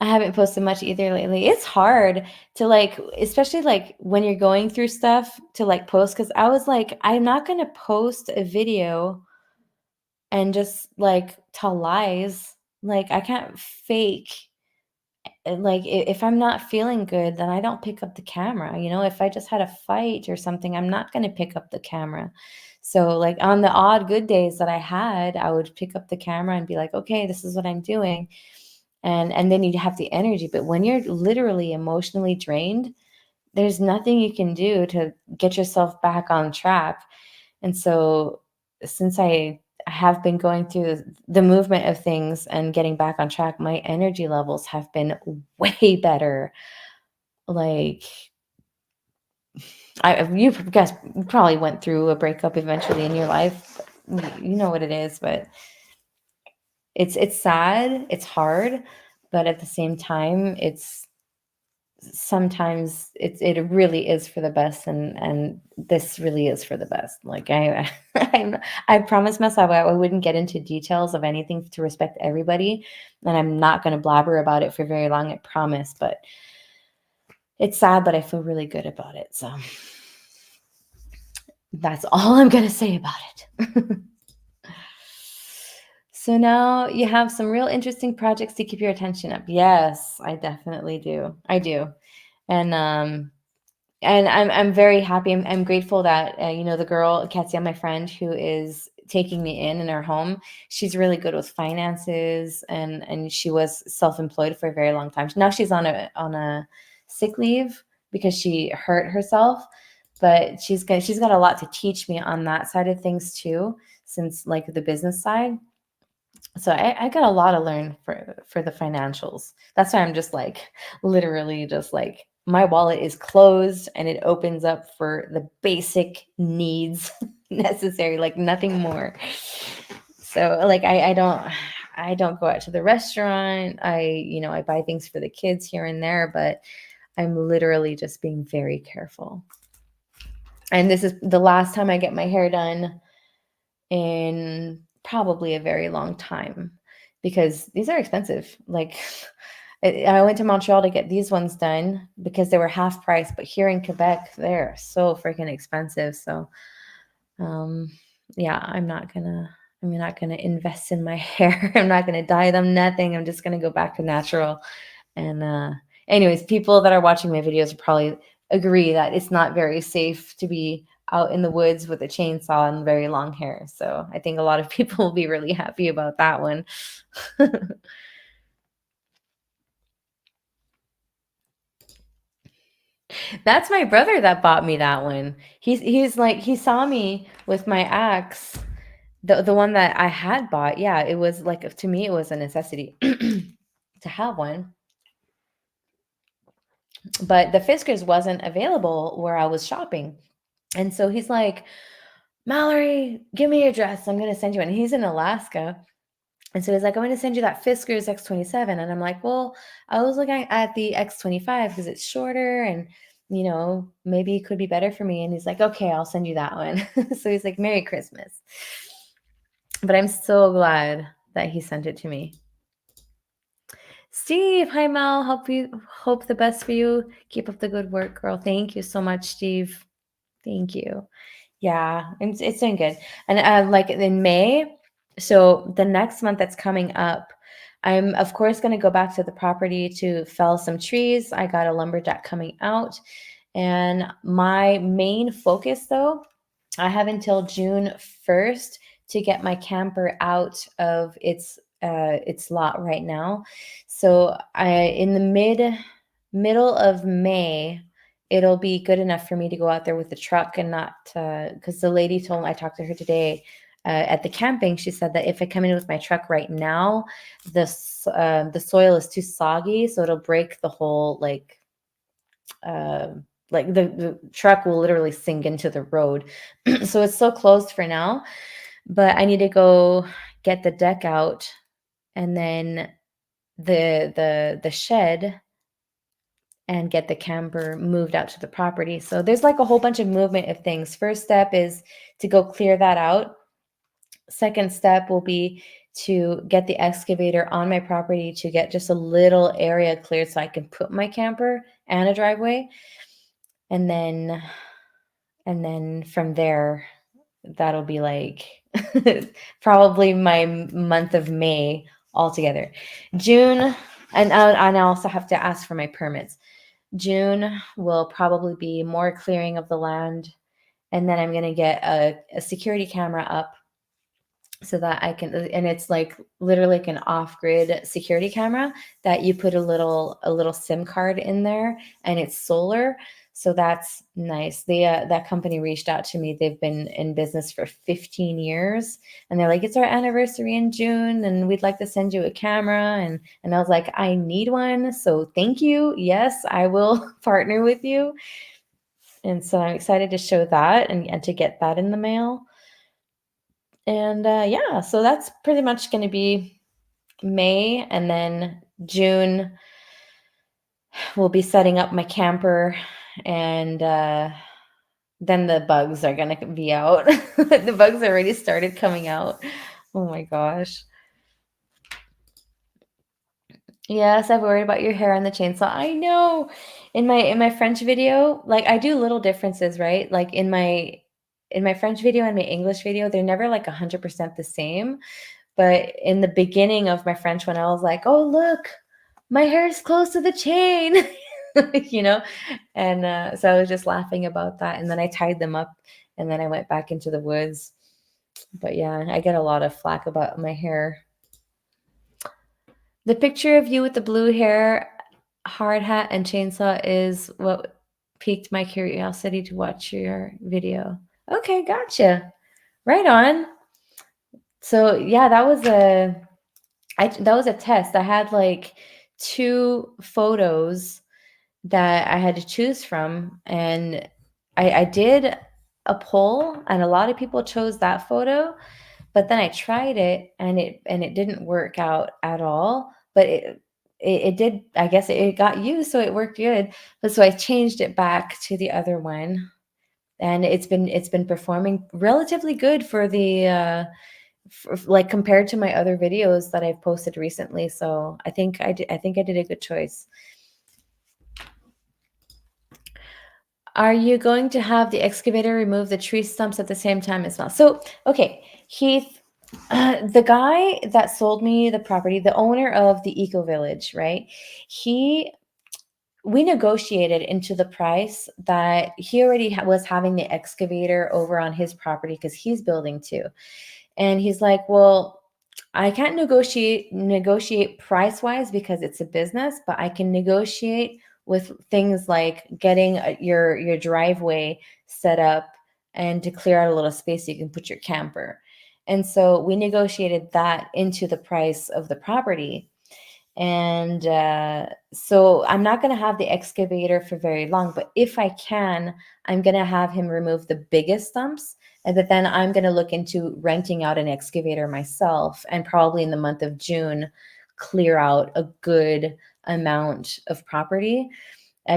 I haven't posted much either lately. It's hard to like, especially like when you're going through stuff to like post. Cause I was like, I'm not going to post a video and just like tell lies. Like I can't fake. Like if I'm not feeling good, then I don't pick up the camera. If I just had a fight or something, I'm not going to pick up the camera. So like on the odd good days that I had, I would pick up the camera and be like, okay, this is what I'm doing. And then you have the energy. But when you're literally emotionally drained, there's nothing you can do to get yourself back on track. And so since I have been going through the movement of things and getting back on track, my energy levels have been way better. Like you guys probably went through a breakup eventually in your life. You know what it is, but it's sad, it's hard, but at the same time, sometimes it really is for the best, and this really is for the best. Like I promised myself I wouldn't get into details of anything to respect everybody, and I'm not going to blabber about it for very long, I promise. But it's sad, but I feel really good about it. So that's all I'm going to say about it. So now you have some real interesting projects to keep your attention up. Yes, I definitely do. I do. And I'm very happy. I'm grateful that the girl Katia, my friend, who is taking me in her home, she's really good with finances, and she was self-employed for a very long time. Now she's on a sick leave because she hurt herself, but she's got a lot to teach me on that side of things too, since like the business side. So I got a lot to learn for the financials. That's why I'm just like literally just like my wallet is closed and it opens up for the basic needs necessary, like nothing more. So like I don't go out to the restaurant. I buy things for the kids here and there, but I'm literally just being very careful. And this is the last time I get my hair done in probably a very long time, because these are expensive. Like I went to Montreal to get these ones done because they were half price, but here in Quebec they're so freaking expensive. So um yeah, I'm not gonna invest in my hair. I'm not gonna dye them, nothing. I'm just gonna go back to natural. And anyways, people that are watching my videos probably agree that it's not very safe to be out in the woods with a chainsaw and very long hair. So I think a lot of people will be really happy about that one. That's my brother that bought me that one. He's like he saw me with my axe, the one that I had bought. Yeah, it was like to me it was a necessity to have one. But the Fiskars wasn't available where I was shopping. And so he's like, Mallory, give me your address. I'm going to send you one. And he's in Alaska. And so he's like, I'm going to send you that Fiskars X27. And I'm like, well, I was looking at the X25 because it's shorter and, maybe it could be better for me. And he's like, okay, I'll send you that one. So he's like, Merry Christmas. But I'm so glad that he sent it to me. Steve, hi Mal. Hope the best for you. Keep up the good work, girl. Thank you so much, Steve. Thank you. Yeah, it's doing good. And like in May, so the next month that's coming up, I'm of course going to go back to the property to fell some trees. I got a lumberjack coming out. And my main focus though, I have until June 1st to get my camper out of its lot right now. So I in the middle of May, it'll be good enough for me to go out there with the truck and not because the lady told me, I talked to her today at the camping. She said that if I come in with my truck right now, the soil is too soggy, so it'll break the whole uh, like the truck will literally sink into the road. So it's still closed for now, but I need to go get the deck out and then the shed and get the camper moved out to the property. So there's like a whole bunch of movement of things. First step is to go clear that out. Second step will be to get the excavator on my property to get just a little area cleared so I can put my camper and a driveway. And then from there, that'll be like probably my month of May altogether. June, and I also have to ask for my permits. June will probably be more clearing of the land. And then I'm going to get a security camera up so that I can, and it's like literally like an off-grid security camera that you put a little SIM card in there, and it's solar. So that's nice. That company reached out to me. They've been in business for 15 years, and they're like, it's our anniversary in June, and we'd like to send you a camera. And I was like, I need one, so thank you. Yes, I will partner with you. And so I'm excited to show that and to get that in the mail. And yeah, so that's pretty much going to be May. And then June, we'll be setting up my camper, and then the bugs are gonna be out. The bugs already started coming out. Oh my gosh. Yes, I've worried about your hair on the chainsaw. I know. In my French video, like I do little differences, right? Like in my French video and my English video, they're never like 100% the same. But in the beginning of my French one, I was like, "Oh, look, my hair is close to the chain." You know? And so I was just laughing about that. And then I tied them up and then I went back into the woods. But yeah, I get a lot of flack about my hair. The picture of you with the blue hair, hard hat, and chainsaw is what piqued my curiosity to watch your video. Okay, gotcha. Right on. So yeah, that was a test. I had like two photos that I had to choose from, and I did a poll, and a lot of people chose that photo. But then I tried it, and it didn't work out at all. But it did. I guess it got used, so it worked good. But so I changed it back to the other one, and it's been performing relatively good for the like compared to my other videos that I've posted recently. So I think I did a good choice. Are you going to have the excavator remove the tree stumps at the same time as well? So, okay, Heath, the guy that sold me the property, the owner of the Eco Village, right? He we negotiated into the price that he already was having the excavator over on his property because he's building too. And he's like, "Well, I can't negotiate price wise because it's a business, but I can negotiate with things like getting your driveway set up and to clear out a little space so you can put your camper." And so we negotiated that into the price of the property. And so I'm not going to have the excavator for very long, but if I can, I'm going to have him remove the biggest stumps. And but then I'm going to look into renting out an excavator myself and probably in the month of June clear out a good amount of property.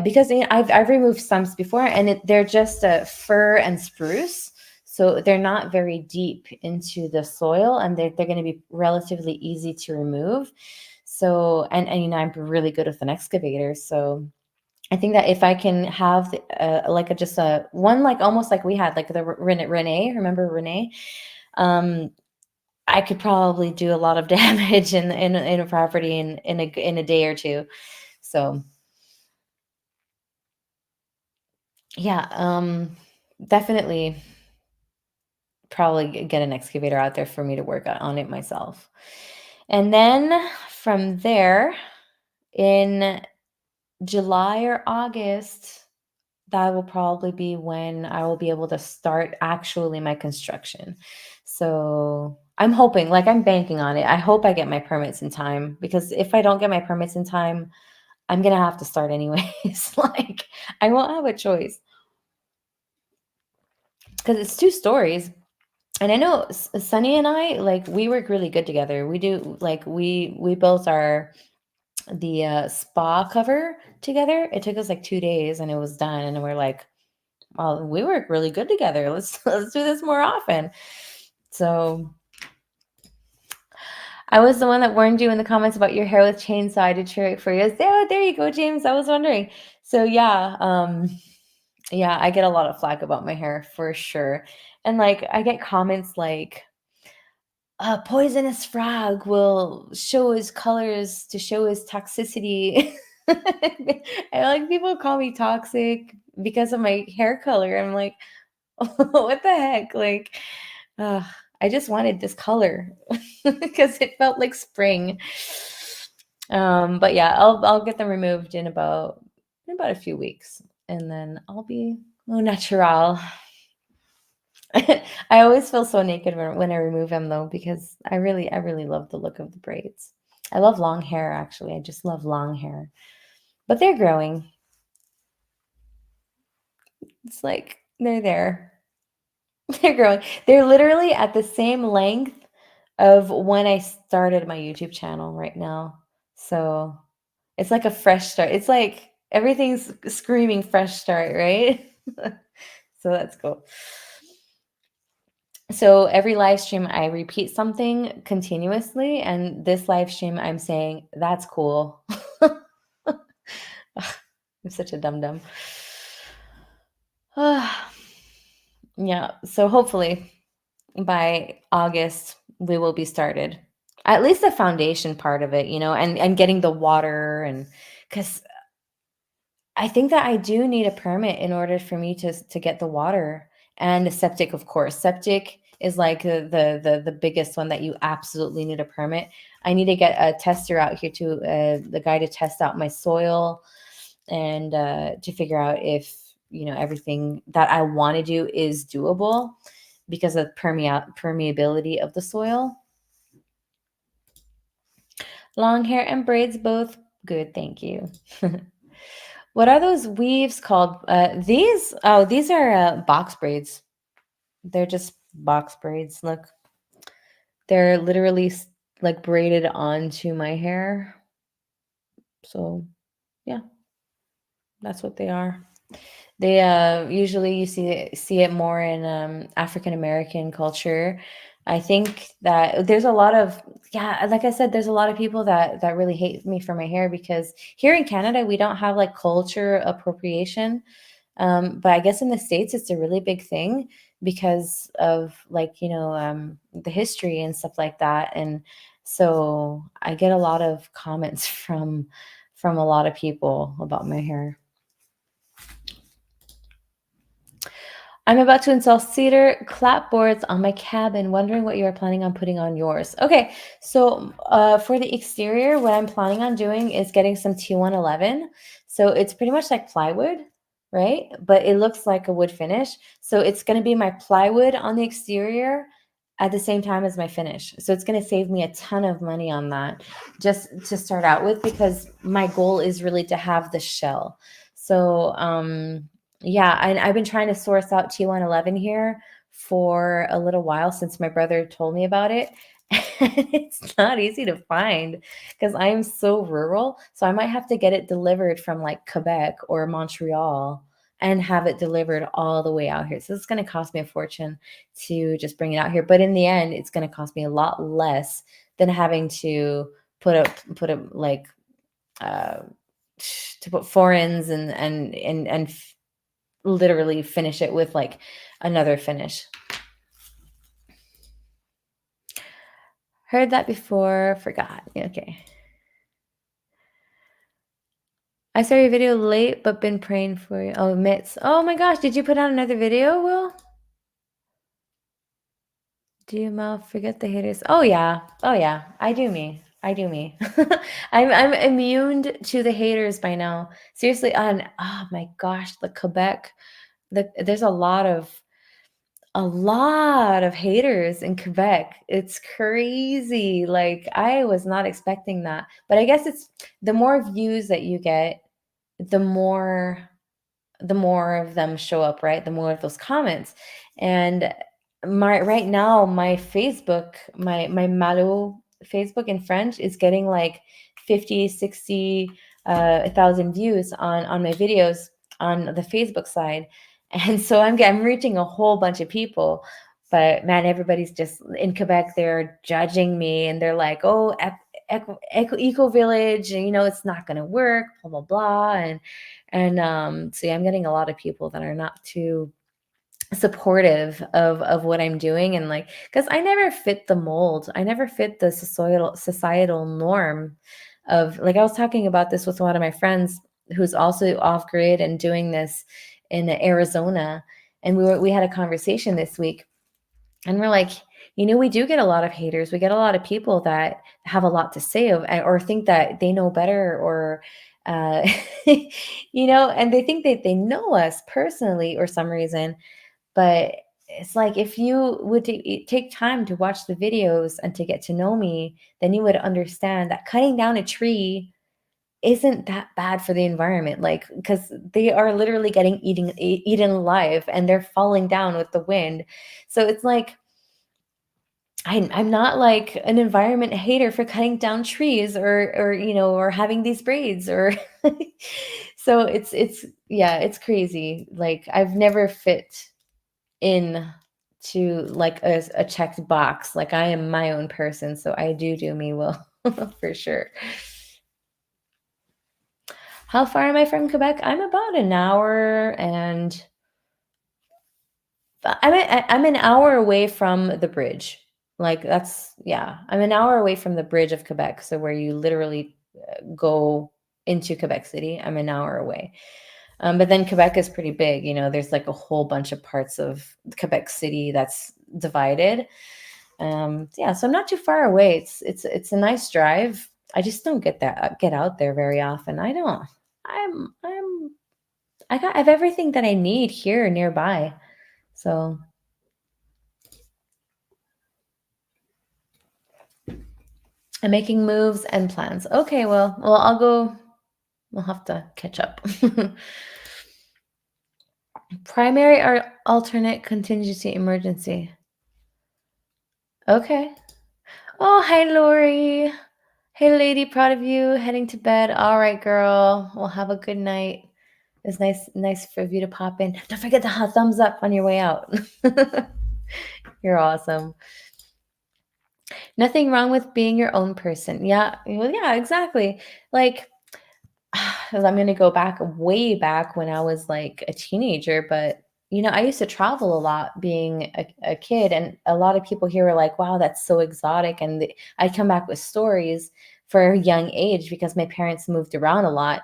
Because I've removed stumps before, and they're just fir and spruce. So they're not very deep into the soil, and they're going to be relatively easy to remove. So, and I'm really good with an excavator. So I think that if I can have like just a one, like almost like we had, like the Renee, remember Renee? Um, I could probably do a lot of damage in a property in a day or two. So yeah, definitely probably get an excavator out there for me to work on it myself. And then from there, in July or August, that will probably be when I will be able to start actually my construction. So I'm hoping, like I'm banking on it. I hope I get my permits in time because if I don't get my permits in time, I'm gonna have to start anyways. Like I won't have a choice because it's 2 stories. And I know Sunny and I, like we work really good together. We do like we built the spa cover together. It took us like 2 days and it was done. And we're like, well, we work really good together. Let's do this more often. So I was the one that warned you in the comments about your hair with chainsaw. I did share it for you. Oh, there you go, James. I was wondering. So yeah, I get a lot of flack about my hair for sure. And like I get comments like a poisonous frog will show his colors to show his toxicity. And like people call me toxic because of my hair color. I'm like, what the heck? Like, uh, I just wanted this color because it felt like spring. But yeah, I'll get them removed in about a few weeks, and then I'll be au natural. I always feel so naked when I remove them though, because I really love the look of the braids. I love long hair actually. I just love long hair. But they're growing. It's like they're there. They're growing. They're literally at the same length of when I started my YouTube channel right now. So it's like a fresh start. It's like everything's screaming fresh start, right? So that's cool. So every live stream, I repeat something continuously, and this live stream, I'm saying, "That's cool." I'm such a dum dum. Yeah, so hopefully by August we will be started. At least the foundation part of it, and getting the water, and because I think that I do need a permit in order for me to get the water and the septic, of course. Septic is like the biggest one that you absolutely need a permit. I need to get a tester out here to the guy to test out my soil and to figure out if everything that I want to do is doable because of permeability of the soil. Long hair and braids both good, thank you. What are those weaves called? These are box braids. They're just box braids. Look, they're literally like braided onto my hair. So, yeah, that's what they are. They usually you see it more in African American culture. I think that there's a lot of, yeah, like I said, there's a lot of people that really hate me for my hair because here in Canada we don't have like culture appropriation. But I guess in the States it's a really big thing because of like, the history and stuff like that. And so I get a lot of comments from a lot of people about my hair. I'm about to install cedar clapboards on my cabin, wondering what you are planning on putting on yours. Okay, so for the exterior, what I'm planning on doing is getting some T111. So it's pretty much like plywood, right? But it looks like a wood finish. So it's going to be my plywood on the exterior at the same time as my finish. So it's going to save me a ton of money on that just to start out with because my goal is really to have the shell. So, yeah, and I've been trying to source out T111 here for a little while since my brother told me about it. And it's not easy to find because I am so rural. So I might have to get it delivered from like Quebec or Montreal and have it delivered all the way out here. So it's going to cost me a fortune to just bring it out here. But in the end, it's going to cost me a lot less than having to put up like uh to put foreigns and literally finish it with like another finish. Heard that before, forgot. Okay. I saw your video late, but been praying for you. Oh, Mitts. Oh my gosh, did you put out another video, Will? Do you mouth forget the haters? Oh yeah. Oh yeah. I do me. I do me. I'm immune to the haters by now. Seriously, on oh my gosh, the Quebec, there's a lot of haters in Quebec. It's crazy. Like I was not expecting that. But I guess it's the more views that you get, the more of them show up, right? The more of those comments. And my right now, my Facebook, my Malo Facebook in French is getting like 50, 60 thousand views on my videos on the Facebook side. And so I'm reaching a whole bunch of people. But man, everybody's just in Quebec, they're judging me and they're like, oh, eco village, and it's not gonna work, blah blah blah. And so yeah, I'm getting a lot of people that are not too supportive of what I'm doing, and like because I never fit the mold. I never fit the societal norm of like I was talking about this with one of my friends who's also off grid and doing this in Arizona. And we had a conversation this week and we're like, we do get a lot of haters. We get a lot of people that have a lot to say or think that they know better or, uh, and they think that they know us personally or some reason. But it's like if you would take time to watch the videos and to get to know me, then you would understand that cutting down a tree isn't that bad for the environment. Like, because they are literally getting eaten alive and they're falling down with the wind. So it's like I'm not like an environment hater for cutting down trees or having these braids or so it's yeah, it's crazy. Like I've never fit in to like a checked box. Like I am my own person, so I do me well for sure. How far am I from Quebec? I'm about an hour and I'm an hour away from the bridge. Like that's yeah, I'm an hour away from the bridge of Quebec. So where you literally go into Quebec City, I'm an hour away. But then Quebec is pretty big. There's like a whole bunch of parts of Quebec City that's divided. Yeah, so I'm not too far away. It's a nice drive. I just don't get out there very often. I don't. I'm I have everything that I need here nearby. So I'm making moves and plans. Okay, well, I'll go. We'll have to catch up. Primary or alternate contingency emergency. Okay. Oh, hi, Lori. Hey, lady, proud of you. Heading to bed. All right, girl. Well, have a good night. It's nice for you to pop in. Don't forget to thumbs up on your way out. You're awesome. Nothing wrong with being your own person. Yeah, well, yeah, exactly. Like, 'cause I'm gonna go back way back when I was like a teenager, but I used to travel a lot being a kid, and a lot of people here were like, "Wow, that's so exotic." And I come back with stories for a young age because my parents moved around a lot.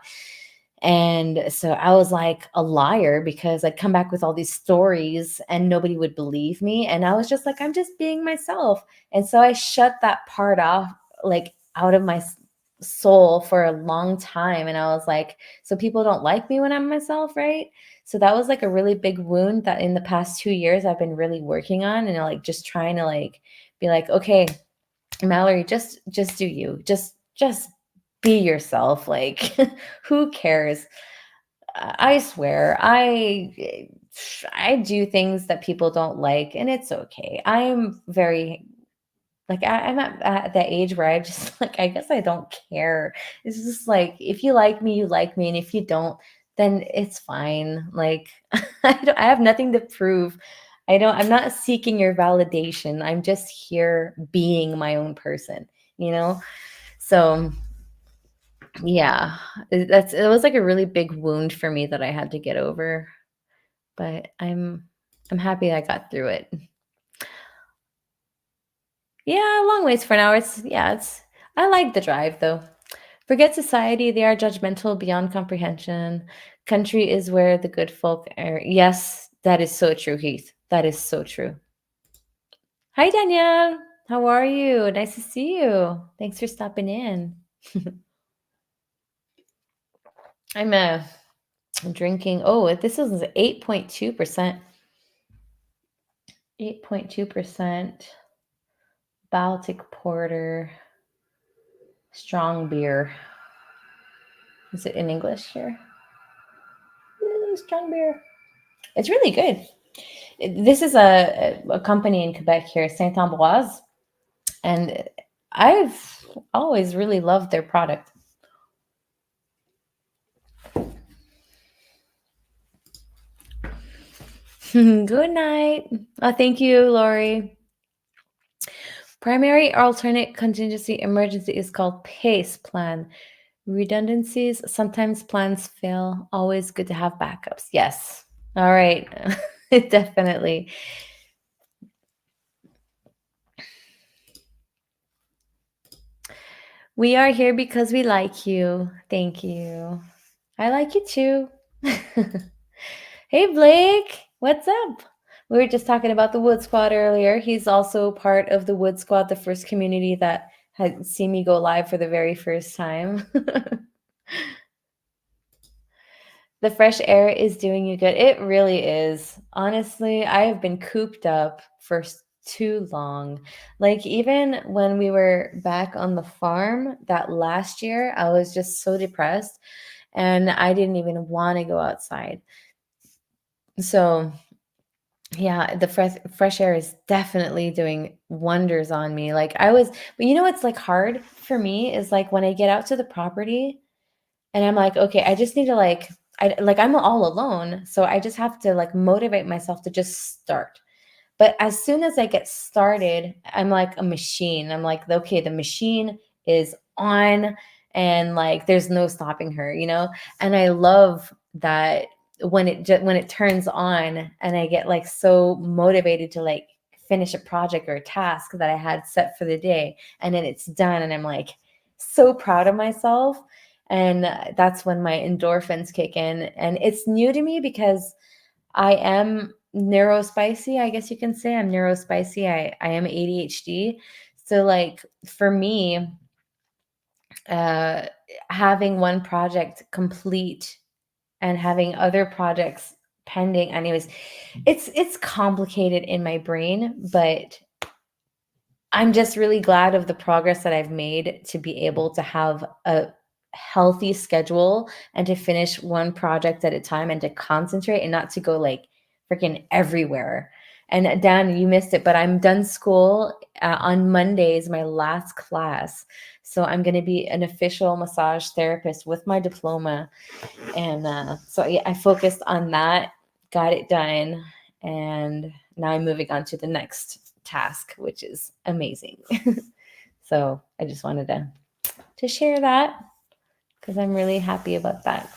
And so I was like a liar because I'd come back with all these stories and nobody would believe me. And I was just like, I'm just being myself. And so I shut that part off, like out of my soul for a long time. And I was like, so people don't like me when I'm myself, right? So that was like a really big wound that in the past 2 years I've been really working on and like just trying to like be like, okay, Mallory, just do you. Just be yourself. Like who cares? I swear, I do things that people don't like and it's okay. I'm very like I'm at that age where I just like I guess I don't care. It's just like if you like me, you like me, and if you don't, then it's fine. Like I have nothing to prove. I'm not seeking your validation. I'm just here being my own person, you know? So yeah, it was like a really big wound for me that I had to get over, but I'm happy I got through it. Yeah, a long ways for an hour. It's I like the drive though. Forget society, they are judgmental beyond comprehension. Country is where the good folk are. Yes, that is so true, Heath. That is so true. Hi, Danielle. How are you? Nice to see you. Thanks for stopping in. I'm drinking. Oh, this is 8.2%. 8.2% Baltic Porter strong beer. Is it in English here? Ooh, strong beer. It's really good. This is a company in Quebec here, Saint Ambroise, and I've always really loved their product. Good night. Oh, thank you, Lori. Primary alternate contingency emergency is called PACE plan. Redundancies, sometimes plans fail. Always good to have backups. Yes. All right. Definitely. We are here because we like you. Thank you. I like you too. Hey, Blake. What's up? We were just talking about the Wood Squad earlier. He's also part of the Wood Squad, the first community that had seen me go live for the very first time. The fresh air is doing you good. It really is. Honestly, I have been cooped up for too long. Like, even when we were back on the farm that last year, I was just so depressed and I didn't even want to go outside. So, Yeah, the fresh air is definitely doing wonders on me. Like I was, but you know what's like hard for me is like when I get out to the property and I'm like, okay, I just need to I'm all alone, so I just have to like motivate myself to just start. But as soon as I get started, I'm like a machine. I'm like, okay, the machine is on and like there's no stopping her, you know? And I love that when it turns on and I get like so motivated to like finish a project or a task that I had set for the day and then it's done and I'm like so proud of myself and that's when my endorphins kick in and it's new to me because I am neurospicy, I guess you can say. I'm neurospicy. I am ADHD. So like for me, uh having one project complete and having other projects pending anyways, it's complicated in my brain, but I'm just really glad of the progress that I've made to be able to have a healthy schedule and to finish one project at a time and to concentrate and not to go like freaking everywhere. And Dan, you missed it, but I'm done school on Monday is my last class. So I'm going to be an official massage therapist with my diploma. And so yeah, I focused on that, got it done, and now I'm moving on to the next task, which is amazing. So I just wanted to share that because I'm really happy about that.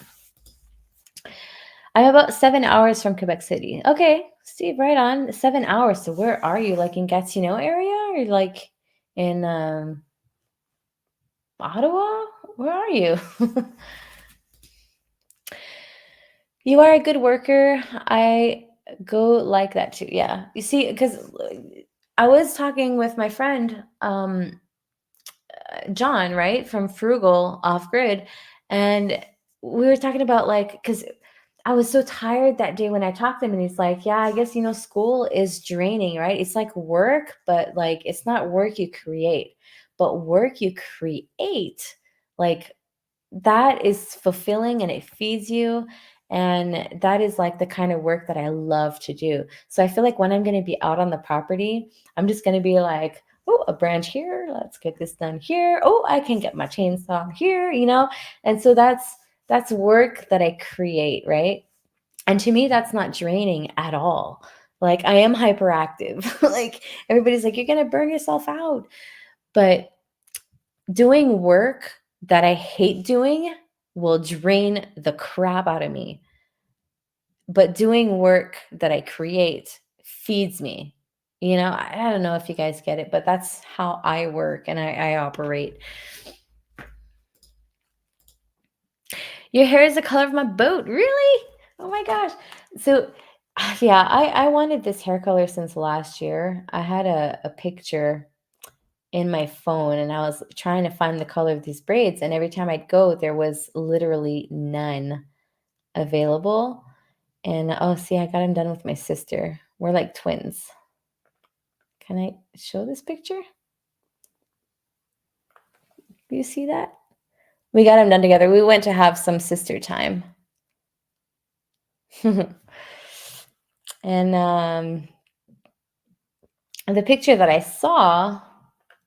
I'm about 7 hours from Quebec City. Okay, Steve, right on. 7 hours. So where are you? Like in Gatineau area or like in Ottawa? Where are you? You are a good worker. I go like that too. Yeah. You see, because I was talking with my friend, John, right, from Frugal Off Grid, and we were talking about like, because I was so tired that day when I talked to him, and he's like, "Yeah, I guess school is draining, right? It's like work, but like it's not work you create, but work you create. Like that is fulfilling and it feeds you. And that is like the kind of work that I love to do. So I feel like when I'm going to be out on the property, I'm just going to be like, oh, a branch here. Let's get this done here. Oh, I can get my chainsaw here, you know? And so that's work that I create, right? And to me, that's not draining at all. Like I am hyperactive. Like everybody's like, you're going to burn yourself out. But doing work that I hate doing will drain the crap out of me. But doing work that I create feeds me. You know, I don't know if you guys get it, but that's how I work and I operate. Your hair is the color of my boat. Really? Oh my gosh. So, yeah, I wanted this hair color since last year. I had a picture in my phone and I was trying to find the color of these braids. And every time I'd go, there was literally none available. And oh, see, I got them done with my sister. We're like twins. Can I show this picture? Do you see that? We got them done together. We went to have some sister time. And the picture that I saw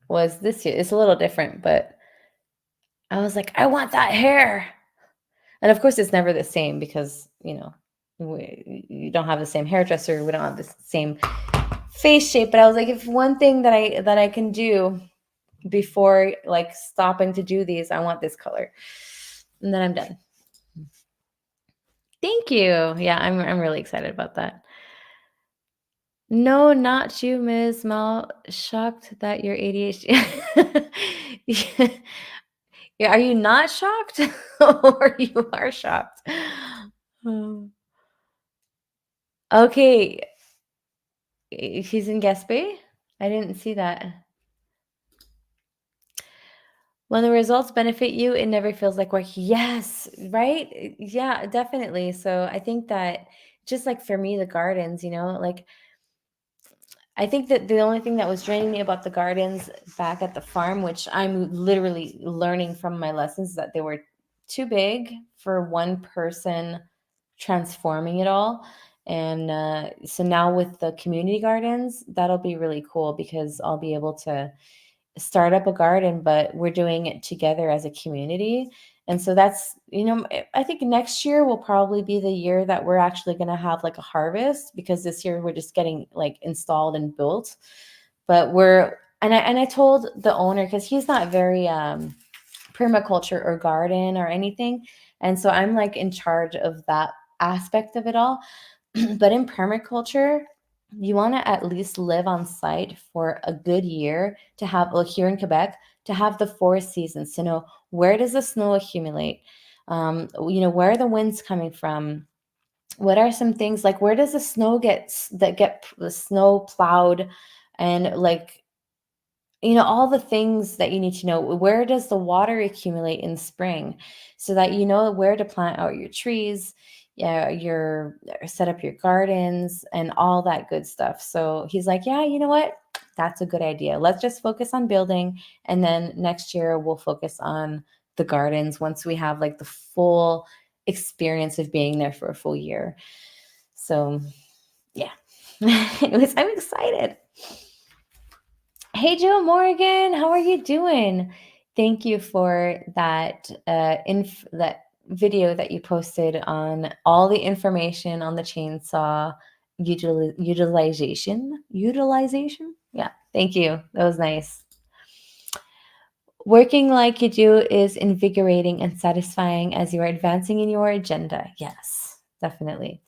was this year. It's a little different, but I was like, I want that hair. And of course, it's never the same because, you don't have the same hairdresser. We don't have the same face shape. But I was like, if one thing that I can do before like stopping to do these, I want this color. And then I'm done. Thank you. Yeah, I'm really excited about that. No, not you, Ms. Mal. Shocked that you're ADHD. Yeah, are you not shocked? Or you are shocked? Oh. Okay, he's in Gaspé? I didn't see that. When the results benefit you, it never feels like work. Yes, right? Yeah, definitely. So I think that just like for me, the gardens, like I think that the only thing that was draining me about the gardens back at the farm, which I'm literally learning from my lessons, is that they were too big for one person transforming it all. And so now with the community gardens, that'll be really cool because I'll be able to start up a garden, but we're doing it together as a community. And so that's, I think next year will probably be the year that we're actually going to have like a harvest, because this year we're just getting like installed and built. But and I told the owner, because he's not very permaculture or garden or anything. And so I'm like in charge of that aspect of it all. But in permaculture, you want to at least live on site for a good year to have, like here in Quebec, to have the 4 seasons, to know where does the snow accumulate, where are the winds coming from, what are some things like where does the snow get the snow plowed, and like all the things that you need to know. Where does the water accumulate in spring, so that you know where to plant out your trees, yeah, your set up your gardens and all that good stuff. So he's like, yeah, you know what? That's a good idea. Let's just focus on building, and then next year we'll focus on the gardens once we have like the full experience of being there for a full year. So, yeah. I'm excited. Hey, Joe Morgan, how are you doing? Thank you for that video that you posted on all the information on the chainsaw utilization. Utilization? Yeah, thank you. That was nice. Working like you do is invigorating and satisfying as you are advancing in your agenda. Yes, definitely.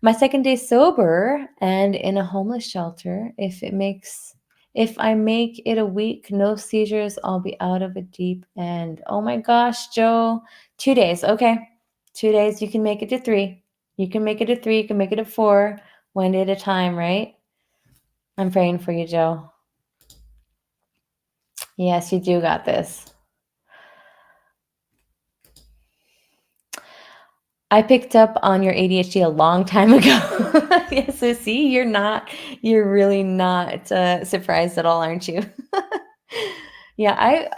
My second day sober and in a homeless shelter. If I make it a week, no seizures, I'll be out of a deep end. Oh my gosh, Joe. 2 days. Okay. 2 days. You can make it to 3. You can make it to 3. You can make it to 4. One day at a time, right? I'm praying for you, Joe. Yes, you do got this. I picked up on your ADHD a long time ago. Yeah, so see, you're really not surprised at all, aren't you? Yeah,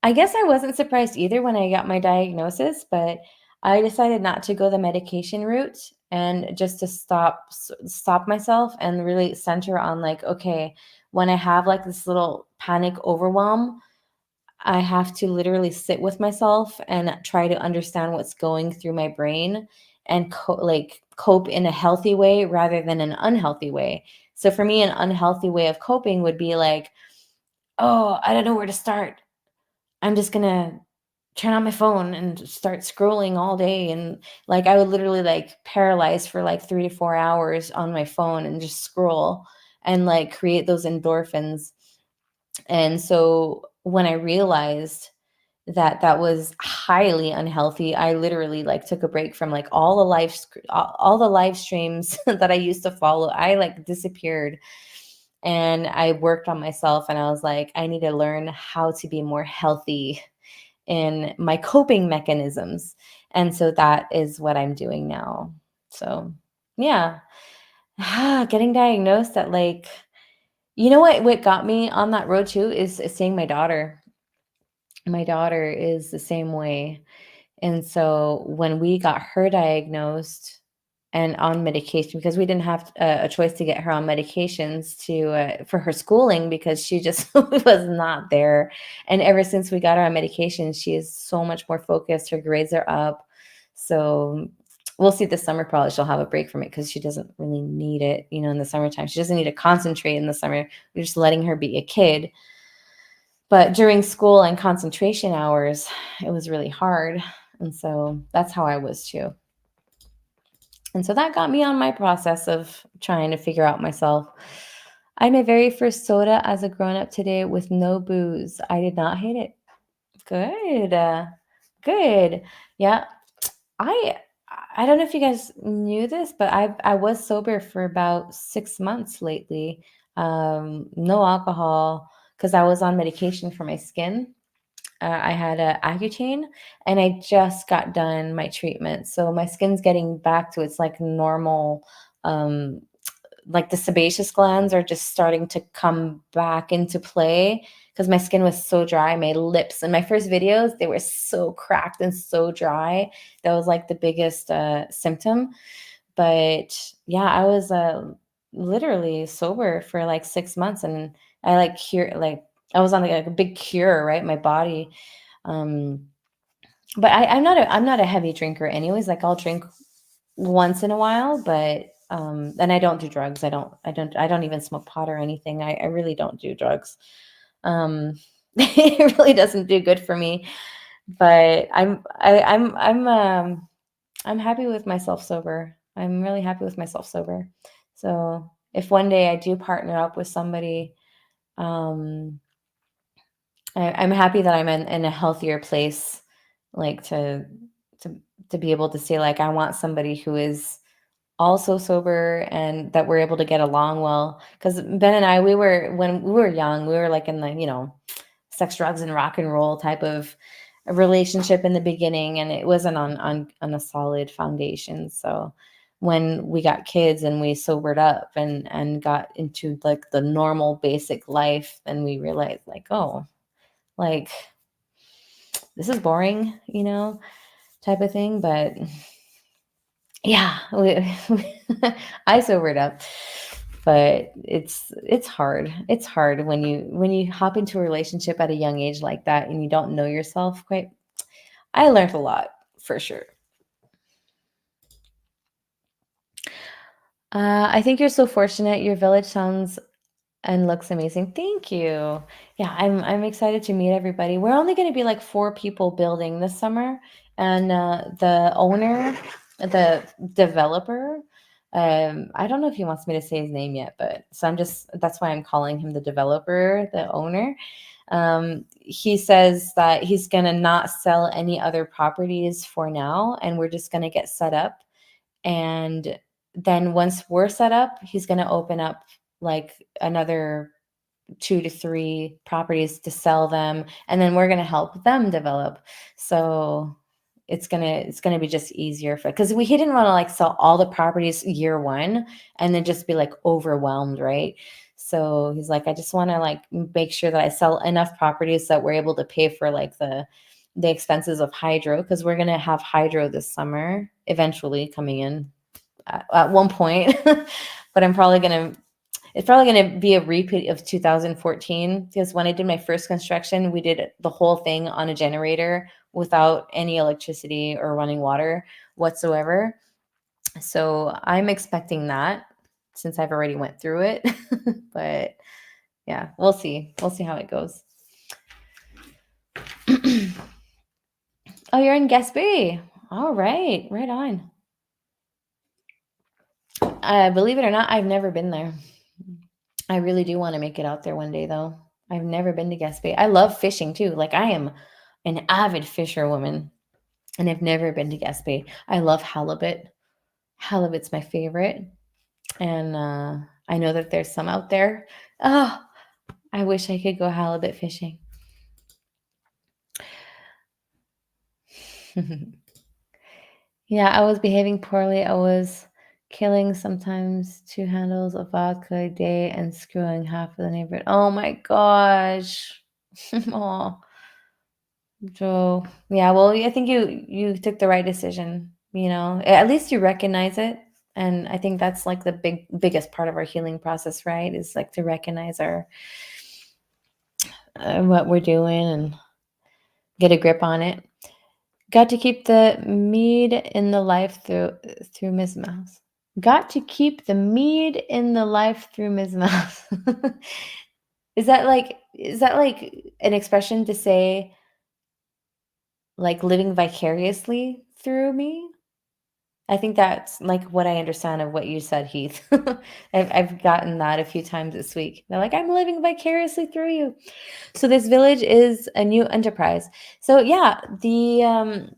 I guess I wasn't surprised either when I got my diagnosis, but I decided not to go the medication route, and just to stop myself and really center on like, okay, when I have like this little panic overwhelm, I have to literally sit with myself and try to understand what's going through my brain, and cope in a healthy way rather than an unhealthy way. So for me, an unhealthy way of coping would be like, oh, I don't know where to start. I'm just gonna turn on my phone and start scrolling all day, and like I would literally like paralyze for like 3 to 4 hours on my phone and just scroll and like create those endorphins. And so when I realized that that was highly unhealthy, I literally like took a break from like all the live streams that I used to follow. I like disappeared, and I worked on myself, and I was like, I need to learn how to be more healthy in my coping mechanisms. And so that is what I'm doing now. So, yeah. Getting diagnosed at like, what got me on that road too is seeing my daughter. My daughter is the same way. And so when we got her diagnosed and on medication, because we didn't have a choice to get her on medications for her schooling, because she just was not there. And ever since we got her on medication, she is so much more focused. Her grades are up. So we'll see this summer. Probably she'll have a break from it because she doesn't really need it, in the summertime. She doesn't need to concentrate in the summer. We're just letting her be a kid. But during school and concentration hours, it was really hard. And so that's how I was too. And so that got me on my process of trying to figure out myself. I had my very first soda as a grown up today with no booze. I did not hate it. Good. Good. Yeah. I I don't know if you guys knew this, but I was sober for about 6 months lately. No alcohol, because I was on medication for my skin. I had a Accutane, and I just got done my treatment, so my skin's getting back to its like normal. Um, like the sebaceous glands are just starting to come back into play, because my skin was so dry. My lips in my first videos, they were so cracked and so dry. That was like the biggest symptom. But yeah, I was literally sober for like 6 months, and I I was on like a big cure, right? My body. Um, but I'm not a heavy drinker anyways. Like I'll drink once in a while, but and I don't do drugs. I don't even smoke pot or anything. I really don't do drugs. Um, it really doesn't do good for me. But I'm happy with myself sober. I'm really happy with myself sober. So if one day I do partner up with somebody, um, I'm happy that I'm in a healthier place, like to to be able to say like I want somebody who is also sober and that we're able to get along well. Because Ben and I, we were when we were young, we were like in the sex, drugs, and rock and roll type of a relationship in the beginning, and it wasn't on a solid foundation. So when we got kids and we sobered up and got into like the normal basic life, then we realized like, oh, like this is boring, type of thing. But yeah, I sobered up, but it's hard. It's hard when you hop into a relationship at a young age like that and you don't know yourself quite. I learned a lot for sure. I think you're so fortunate. Your village sounds and looks amazing. Thank you. Yeah, I'm excited to meet everybody. We're only going to be like 4 people building this summer, and the owner, the developer, I don't know if he wants me to say his name yet, but so that's why I'm calling him the developer, the owner. He says that he's going to not sell any other properties for now, and we're just going to get set up. And then once we're set up, he's going to open up like another 2 to 3 properties to sell them, and then we're going to help them develop. So it's gonna be just easier for because he didn't want to like sell all the properties year one and then just be like overwhelmed, right? So he's like, I just want to like make sure that I sell enough properties that we're able to pay for like the expenses of hydro, because we're gonna have hydro this summer eventually coming in at one point. But it's probably going to be a repeat of 2014, because when I did my first construction, we did the whole thing on a generator without any electricity or running water whatsoever. So I'm expecting that since I've already went through it. But yeah, we'll see. We'll see how it goes. Oh, you're in Gaspé. All right, right on. Believe it or not, I've never been there. I really do want to make it out there one day, though. I've never been to Gaspé. I love fishing too. Like I am an avid fisherwoman, and I've never been to Gaspé. I love halibut. Halibut's my favorite, and I know that there's some out there. Oh, I wish I could go halibut fishing. Yeah, I was behaving poorly. I was killing sometimes 2 handles of vodka a day and screwing half of the neighborhood. Oh my gosh. Oh, Joe. Yeah, well, I think you took the right decision, At least you recognize it. And I think that's like the biggest part of our healing process, right? Is like to recognize our what we're doing and get a grip on it. Got to keep the mead in the life through Ms. Mouse. Got to keep the mead in the life through Ms. Mouse. Is that like an expression to say like living vicariously through me? I think that's like what I understand of what you said, Heath. I've gotten that a few times this week. They're like, I'm living vicariously through you. So this village is a new enterprise. So yeah, the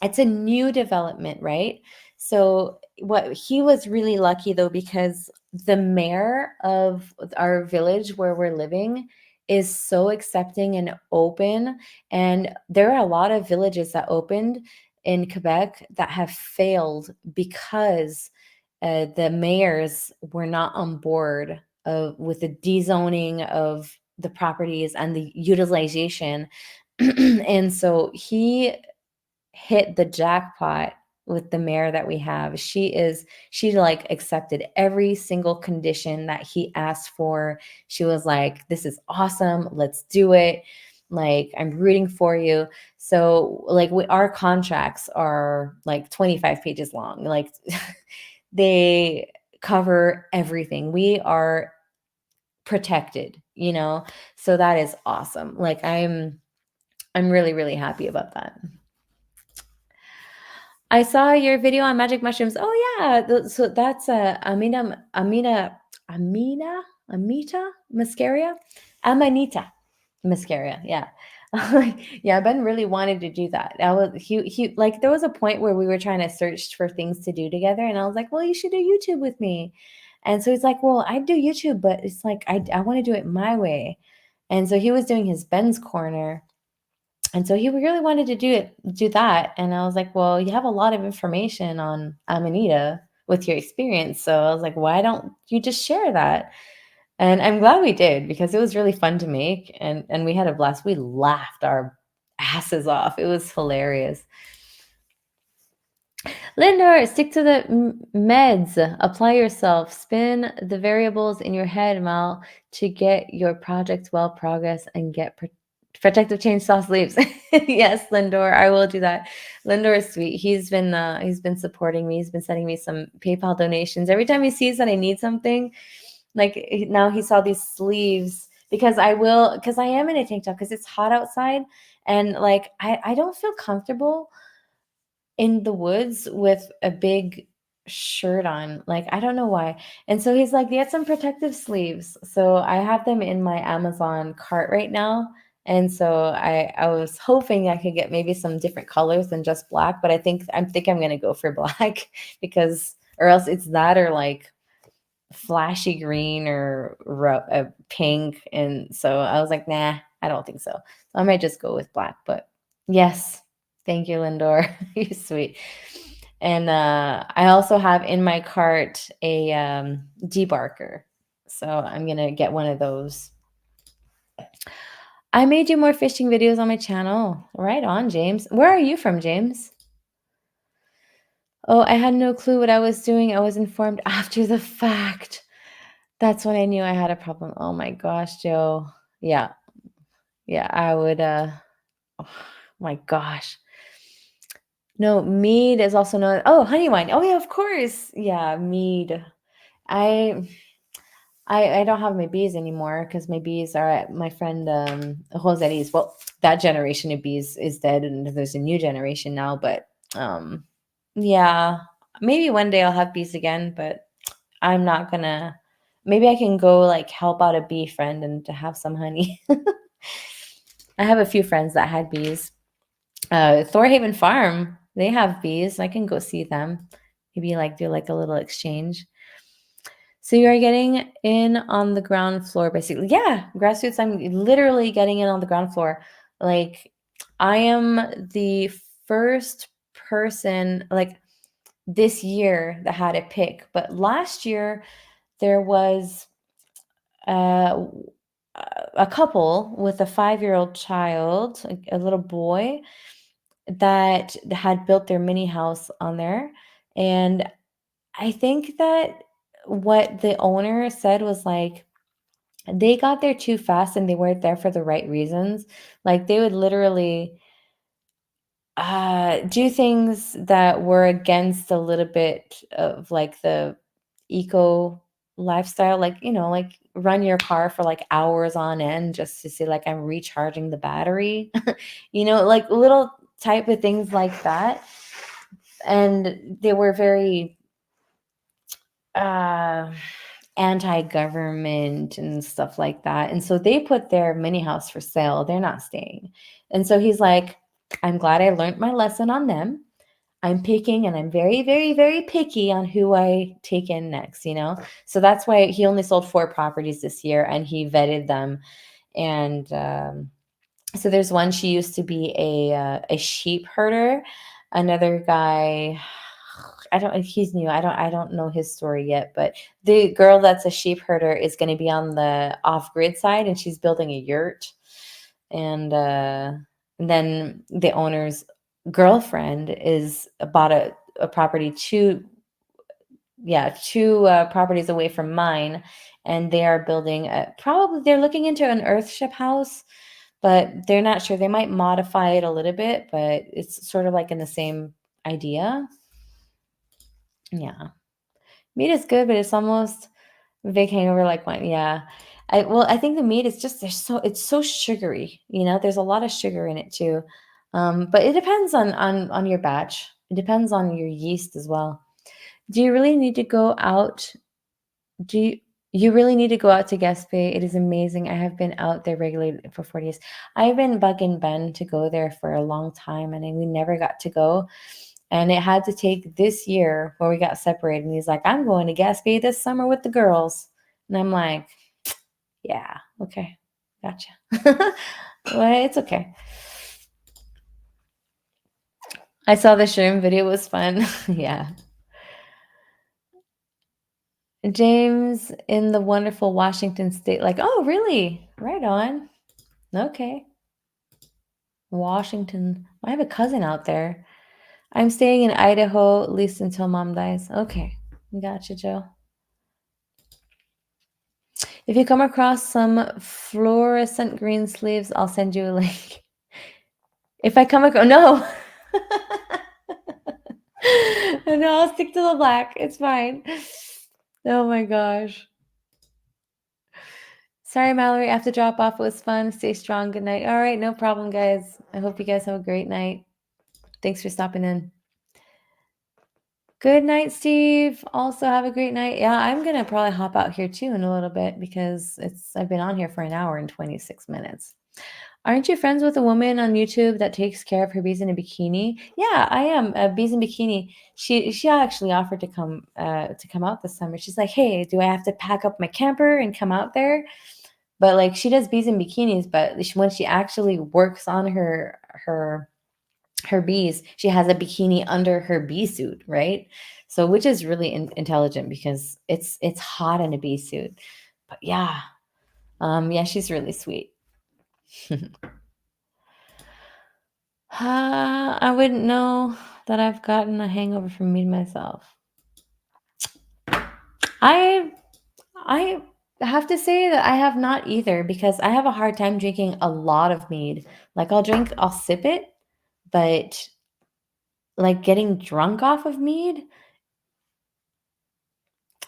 it's a new development, right? So what he was really lucky though, because the mayor of our village where we're living is so accepting and open. And there are a lot of villages that opened in Quebec that have failed because the mayors were not on board with the dezoning of the properties and the utilization. And so he hit the jackpot with the mare that we have. She like accepted every single condition that he asked for. She was like, this is awesome, let's do it. Like, I'm rooting for you. So like our contracts are like 25 pages long. Like they cover everything. We are protected, you know? So that is awesome. Like I'm really, really happy about that. I saw your video on magic mushrooms. Oh yeah, so that's Amita Muscaria, Amanita Muscaria. Yeah, yeah. Ben really wanted to do that. I was he like there was a point where we were trying to search for things to do together, and I was like, well, you should do YouTube with me. And so he's like, well, I do YouTube, but it's like I want to do it my way. And so he was doing his Ben's Corner, and so he really wanted to do that. And I was like, well, you have a lot of information on Amanita with your experience. So I was like, why don't you just share that? And I'm glad we did, because it was really fun to make, and we had a blast. We laughed our asses off. It was hilarious. Lindor, stick to the meds. Apply yourself. Spin the variables in your head, Mal, to get your project well progress and get protective chainsaw sleeves. Yes, Lindor, I will do that. Lindor is sweet. He's been supporting me. He's been sending me some PayPal donations every time he sees that I need something. Like now he saw these sleeves, because I am in a tank top because it's hot outside, and like I don't feel comfortable in the woods with a big shirt on. Like, I don't know why. And so he's like, get some protective sleeves. So I have them in my Amazon cart right now. And so I was hoping I could get maybe some different colors than just black, but I think I'm gonna go for black because, or else it's that or like flashy green or pink. And so I was like, nah, I don't think so. So I might just go with black. But yes, thank you, Lindor. You're sweet. And I also have in my cart a debarker. So I'm going to get one of those. I made you more fishing videos on my channel. Right on, James. Where are you from, James? Oh, I had no clue what I was doing. I was informed after the fact. That's when I knew I had a problem. Oh my gosh, Joe. Yeah. Yeah, I would oh my gosh. No, mead is also known. Oh, honey wine. Oh yeah, of course. Yeah, mead. I I don't have my bees anymore because my bees are at my friend Jose's. Well, that generation of bees is dead and there's a new generation now, but yeah, maybe one day I'll have bees again, but I'm not gonna. Maybe I can go like help out a bee friend and to have some honey. I have a few friends that had bees. Thorhaven Farm, they have bees. I can go see them. Maybe like do like a little exchange. So you are getting in on the ground floor, basically. Yeah, grassroots. I'm literally getting in on the ground floor. Like I am the first person like this year that had a pick, but last year there was uh, a couple with a 5-year-old child, a little boy that had built their mini house on there. And I think that what the owner said was like, they got there too fast and they weren't there for the right reasons. Like they would literally do things that were against a little bit of like the eco lifestyle, like, you know, like run your car for like hours on end just to see like I'm recharging the battery, you know, like little type of things like that. And they were very uh anti-government and stuff like that. And so they put their mini house for sale. They're not staying. And so he's like, I'm glad I learned my lesson on them. I'm picking and I'm very, very, very picky on who I take in next, you know? So that's why he only sold 4 properties this year and he vetted them. And so there's one, she used to be a sheep herder. Another guy, he's new. I don't know his story yet, but the girl that's a sheep herder is going to be on the off-grid side and she's building a yurt. And then the owner's girlfriend is bought a property two properties away from mine, and they are building probably they're looking into an earthship house, but they're not sure. They might modify it a little bit, but it's sort of like in the same idea. Yeah. Meat is good, but it's almost big hangover like wine. Yeah. I think the meat is just it's so sugary, there's a lot of sugar in it too. But it depends on your batch. It depends on your yeast as well. Do you really need to go out? Do you really need to go out to Gaspé? It is amazing. I have been out there regularly for 40 years. I've been bugging Ben to go there for a long time, and we never got to go. And it had to take this year where we got separated. And he's like, I'm going to Gaspé this summer with the girls. And I'm like, yeah, okay, gotcha. Well, it's okay. I saw the shroom video, it was fun. Yeah. James in the wonderful Washington state, like, oh, really? Right on. Okay. Washington. I have a cousin out there. I'm staying in Idaho at least until mom dies. Okay. Gotcha, Joe. If you come across some fluorescent green sleeves, I'll send you a link. If I come across, no. No, I'll stick to the black. It's fine. Oh my gosh. Sorry, Mallory. I have to drop off. It was fun. Stay strong. Good night. All right. No problem, guys. I hope you guys have a great night. Thanks for stopping in. Good night, Steve. Also have a great night. Yeah, I'm gonna probably hop out here too in a little bit because I've been on here for an hour and 26 minutes. Aren't you friends with a woman on YouTube that takes care of her bees in a bikini? Yeah, I am. Bees in bikini. She actually offered to come out this summer. She's like, hey, do I have to pack up my camper and come out there? But like she does bees in bikinis, but when she actually works on her bees, she has a bikini under her bee suit, right? So which is really intelligent because it's hot in a bee suit. But yeah, yeah, she's really sweet. I wouldn't know that I've gotten a hangover from mead myself. I I have to say that I have not either because I have a hard time drinking a lot of mead. Like I'll sip it, but like getting drunk off of mead,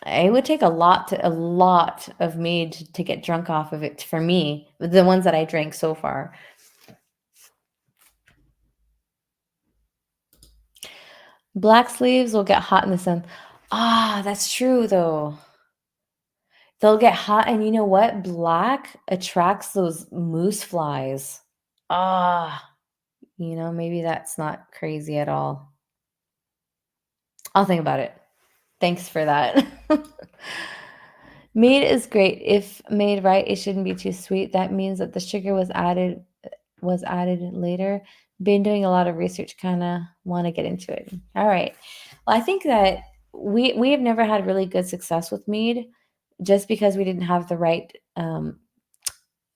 it would take a lot of mead to get drunk off of it for me, the ones that I drank so far. Black sleeves will get hot in the sun. Ah, that's true though. They'll get hot, and you know what? Black attracts those moose flies. Ah, maybe that's not crazy at all. I'll think about it. Thanks for that. Mead is great. If made right, it shouldn't be too sweet. That means that the sugar was added later. Been doing a lot of research, kind of want to get into it. All right. Well, I think that we have never had really good success with mead just because we didn't have the right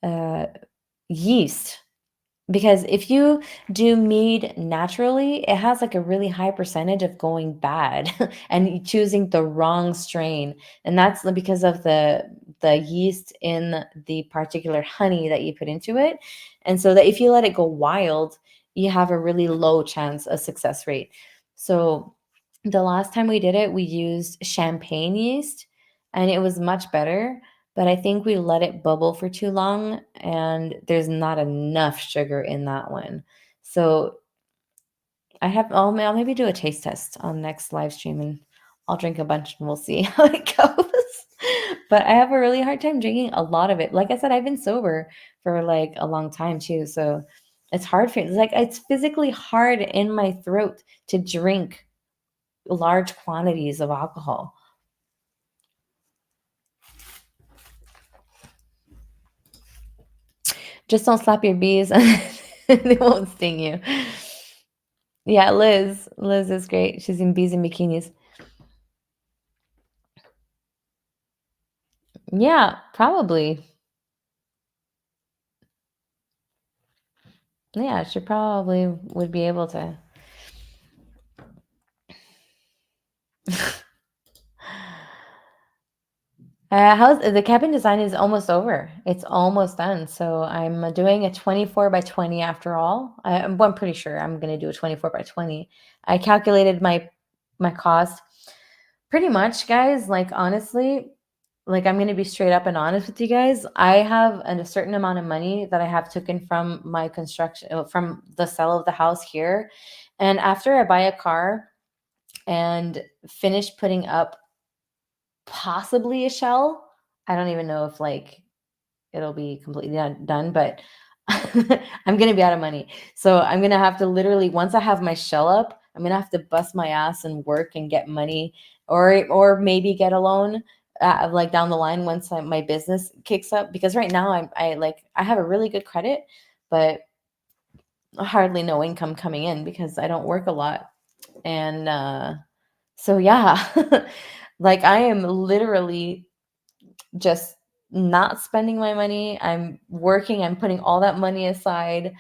uh, yeast. Because if you do mead naturally, it has like a really high percentage of going bad and choosing the wrong strain. And that's because of the yeast in the particular honey that you put into it. And so that if you let it go wild, you have a really low chance of success rate. So the last time we did it, we used champagne yeast and it was much better. But I think we let it bubble for too long and there's not enough sugar in that one. So I'll maybe do a taste test on next live stream and I'll drink a bunch and we'll see how it goes. But I have a really hard time drinking a lot of it. Like I said, I've been sober for like a long time too. So it's hard for it's physically hard in my throat to drink large quantities of alcohol. Just don't slap your bees and they won't sting you. Yeah, Liz. Liz is great. She's in bees and bikinis. Yeah, probably. Yeah, she probably would be able to. How's the cabin design is almost over. It's almost done. So I'm doing a 24 by 20 after all. I'm pretty sure I'm going to do a 24 by 20. I calculated my cost pretty much, guys. Like honestly, like I'm going to be straight up and honest with you guys. I have a certain amount of money that I have taken from my construction from the sale of the house here. And after I buy a car and finish putting up possibly a shell. I don't even know if like it'll be completely done, but I'm gonna be out of money. So I'm gonna have to literally once I have my shell up, I'm gonna have to bust my ass and work and get money, or maybe get a loan. Like down the line once my business kicks up because right now I have a really good credit but hardly no income coming in because I don't work a lot and so yeah like I am literally just not spending my money. I'm working, I'm putting all that money aside.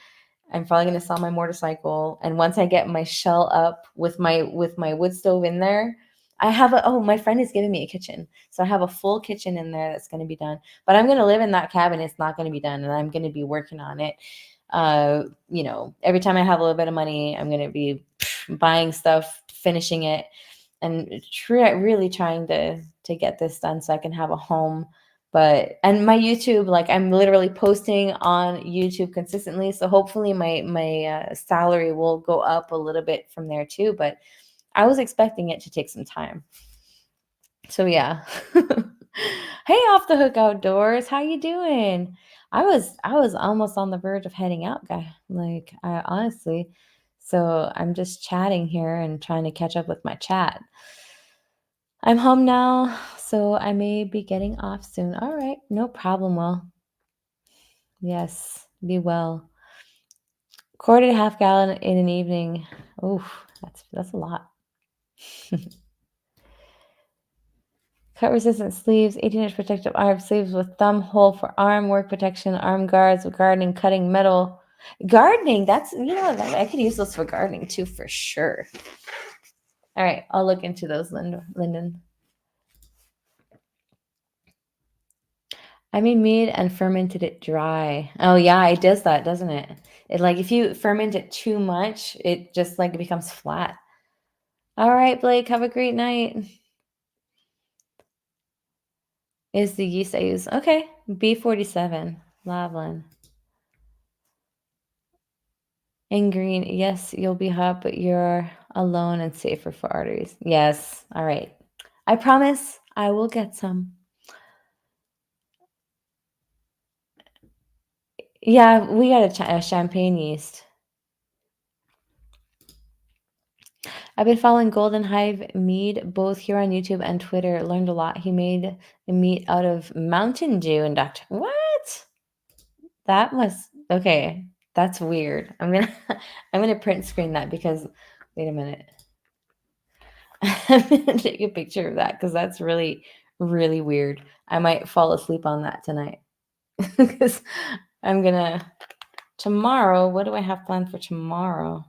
I'm probably going to sell my motorcycle and once I get my shell up with my wood stove in there, I have a my friend is giving me a kitchen. So I have a full kitchen in there that's going to be done. But I'm going to live in that cabin. It's not going to be done and I'm going to be working on it. Every time I have a little bit of money, I'm going to be buying stuff, finishing it and really trying to get this done so I can have a home. But and my YouTube, like I'm literally posting on YouTube consistently, so hopefully my salary will go up a little bit from there too. But I was expecting it to take some time. So yeah. Hey, off the hook outdoors, how you doing? I was almost on the verge of heading out, guy. Like I honestly, so I'm just chatting here and trying to catch up with my chat. I'm home now, so I may be getting off soon. All right, no problem. Well, yes, be well. Quarter to half gallon in an evening. Oof, that's a lot. Cut resistant sleeves, 18-inch protective arm sleeves with thumb hole for arm work protection, arm guards, gardening, cutting metal. Gardening, I could use those for gardening too, for sure. All right, I'll look into those, Lyndon. I made mead and fermented it dry. Oh yeah, it does that, doesn't it? It like if you ferment it too much, it just like it becomes flat. All right, Blake, have a great night. Is the yeast I use. Okay, B47, Lavlin. In green, yes, you'll be hot, but you're alone and safer for arteries. Yes, all right. I promise I will get some. Yeah, we got a champagne yeast. I've been following Golden Hive Mead both here on YouTube and Twitter. Learned a lot. He made the meat out of Mountain Dew and Dr. What? That must okay. That's weird. I'm gonna print screen that because wait a minute. I'm gonna take a picture of that because that's really, really weird. I might fall asleep on that tonight. Because I'm gonna tomorrow. What do I have planned for tomorrow?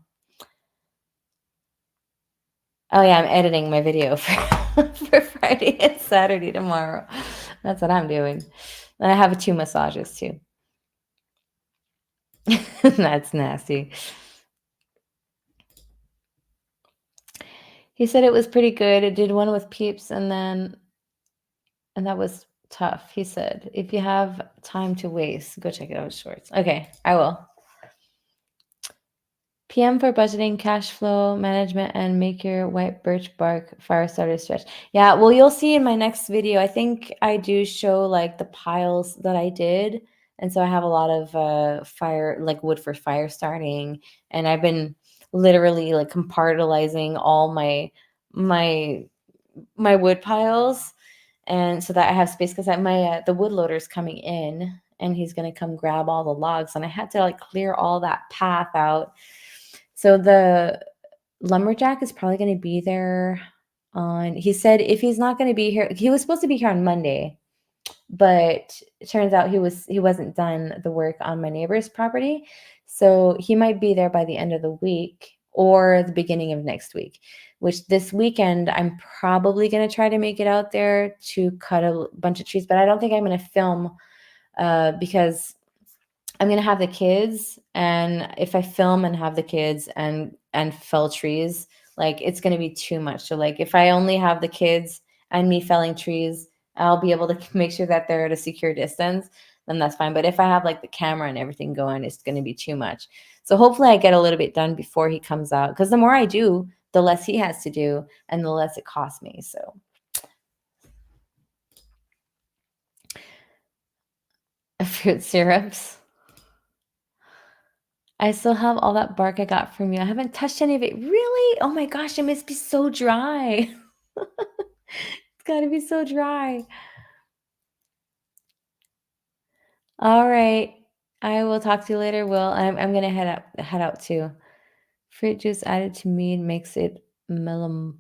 Oh yeah, I'm editing my video for Friday and Saturday tomorrow. That's what I'm doing. And I have 2 massages too. That's nasty. He said it was pretty good. It did one with Peeps and that was tough. He said, if you have time to waste, go check it out shorts. Okay, I will. PM for budgeting, cash flow management, and make your white birch bark fire starter stretch. Yeah, well, you'll see in my next video. I think I do show like the piles that I did. And so I have a lot of fire, like wood for fire starting. And I've been literally like compartmentalizing all my my wood piles and so that I have space because my the wood loader's coming in and he's gonna come grab all the logs and I had to like clear all that path out. So the lumberjack is probably gonna be there on he said if he's not gonna be here, he was supposed to be here on Monday, but it turns out he wasn't done the work on my neighbor's property. So he might be there by the end of the week or the beginning of next week, which this weekend I'm probably going to try to make it out there to cut a bunch of trees, but I don't think I'm going to film because I'm gonna have the kids, and if I film and have the kids and fell trees, like it's gonna be too much. So like if I only have the kids and me felling trees, I'll be able to make sure that they're at a secure distance, then that's fine. But if I have like the camera and everything going, it's gonna be too much. So hopefully I get a little bit done before he comes out. Because the more I do, the less he has to do and the less it costs me. So fruit syrups. I still have all that bark I got from you. I haven't touched any of it. Really? Oh my gosh, it must be so dry. It's gotta be so dry. All right. I will talk to you later, Will. I'm gonna head out too. Fruit juice added to mead makes it a mellow.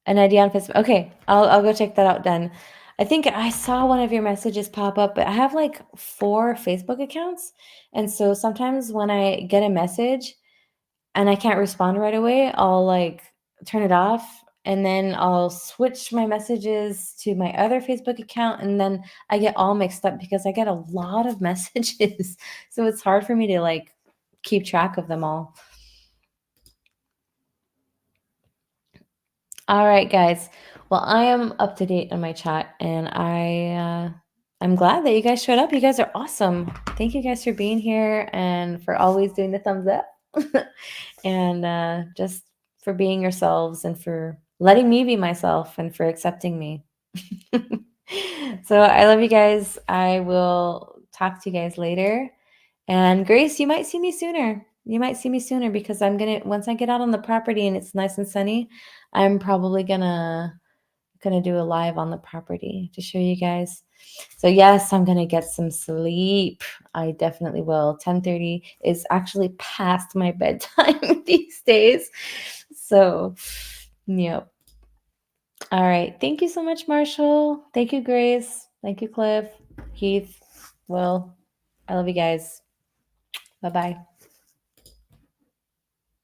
An idea on Facebook. Okay, I'll go check that out then. I think I saw one of your messages pop up, but I have like 4 Facebook accounts. And so sometimes when I get a message and I can't respond right away, I'll like turn it off and then I'll switch my messages to my other Facebook account and then I get all mixed up because I get a lot of messages. So it's hard for me to like keep track of them all. All right, guys. Well, I am up to date on my chat, and I'm glad that you guys showed up. You guys are awesome. Thank you guys for being here and for always doing the thumbs up, and just for being yourselves and for letting me be myself and for accepting me. So I love you guys. I will talk to you guys later. And Grace, you might see me sooner. You might see me sooner because I'm gonna once I get out on the property and it's nice and sunny, I'm probably gonna do a live on the property to show you guys. So yes, I'm gonna get some sleep. I definitely will. 10:30 is actually past my bedtime these days. So yep. All right. Thank you so much, Marshall. Thank you, Grace. Thank you, Cliff, Keith, Will. I love you guys. Bye bye.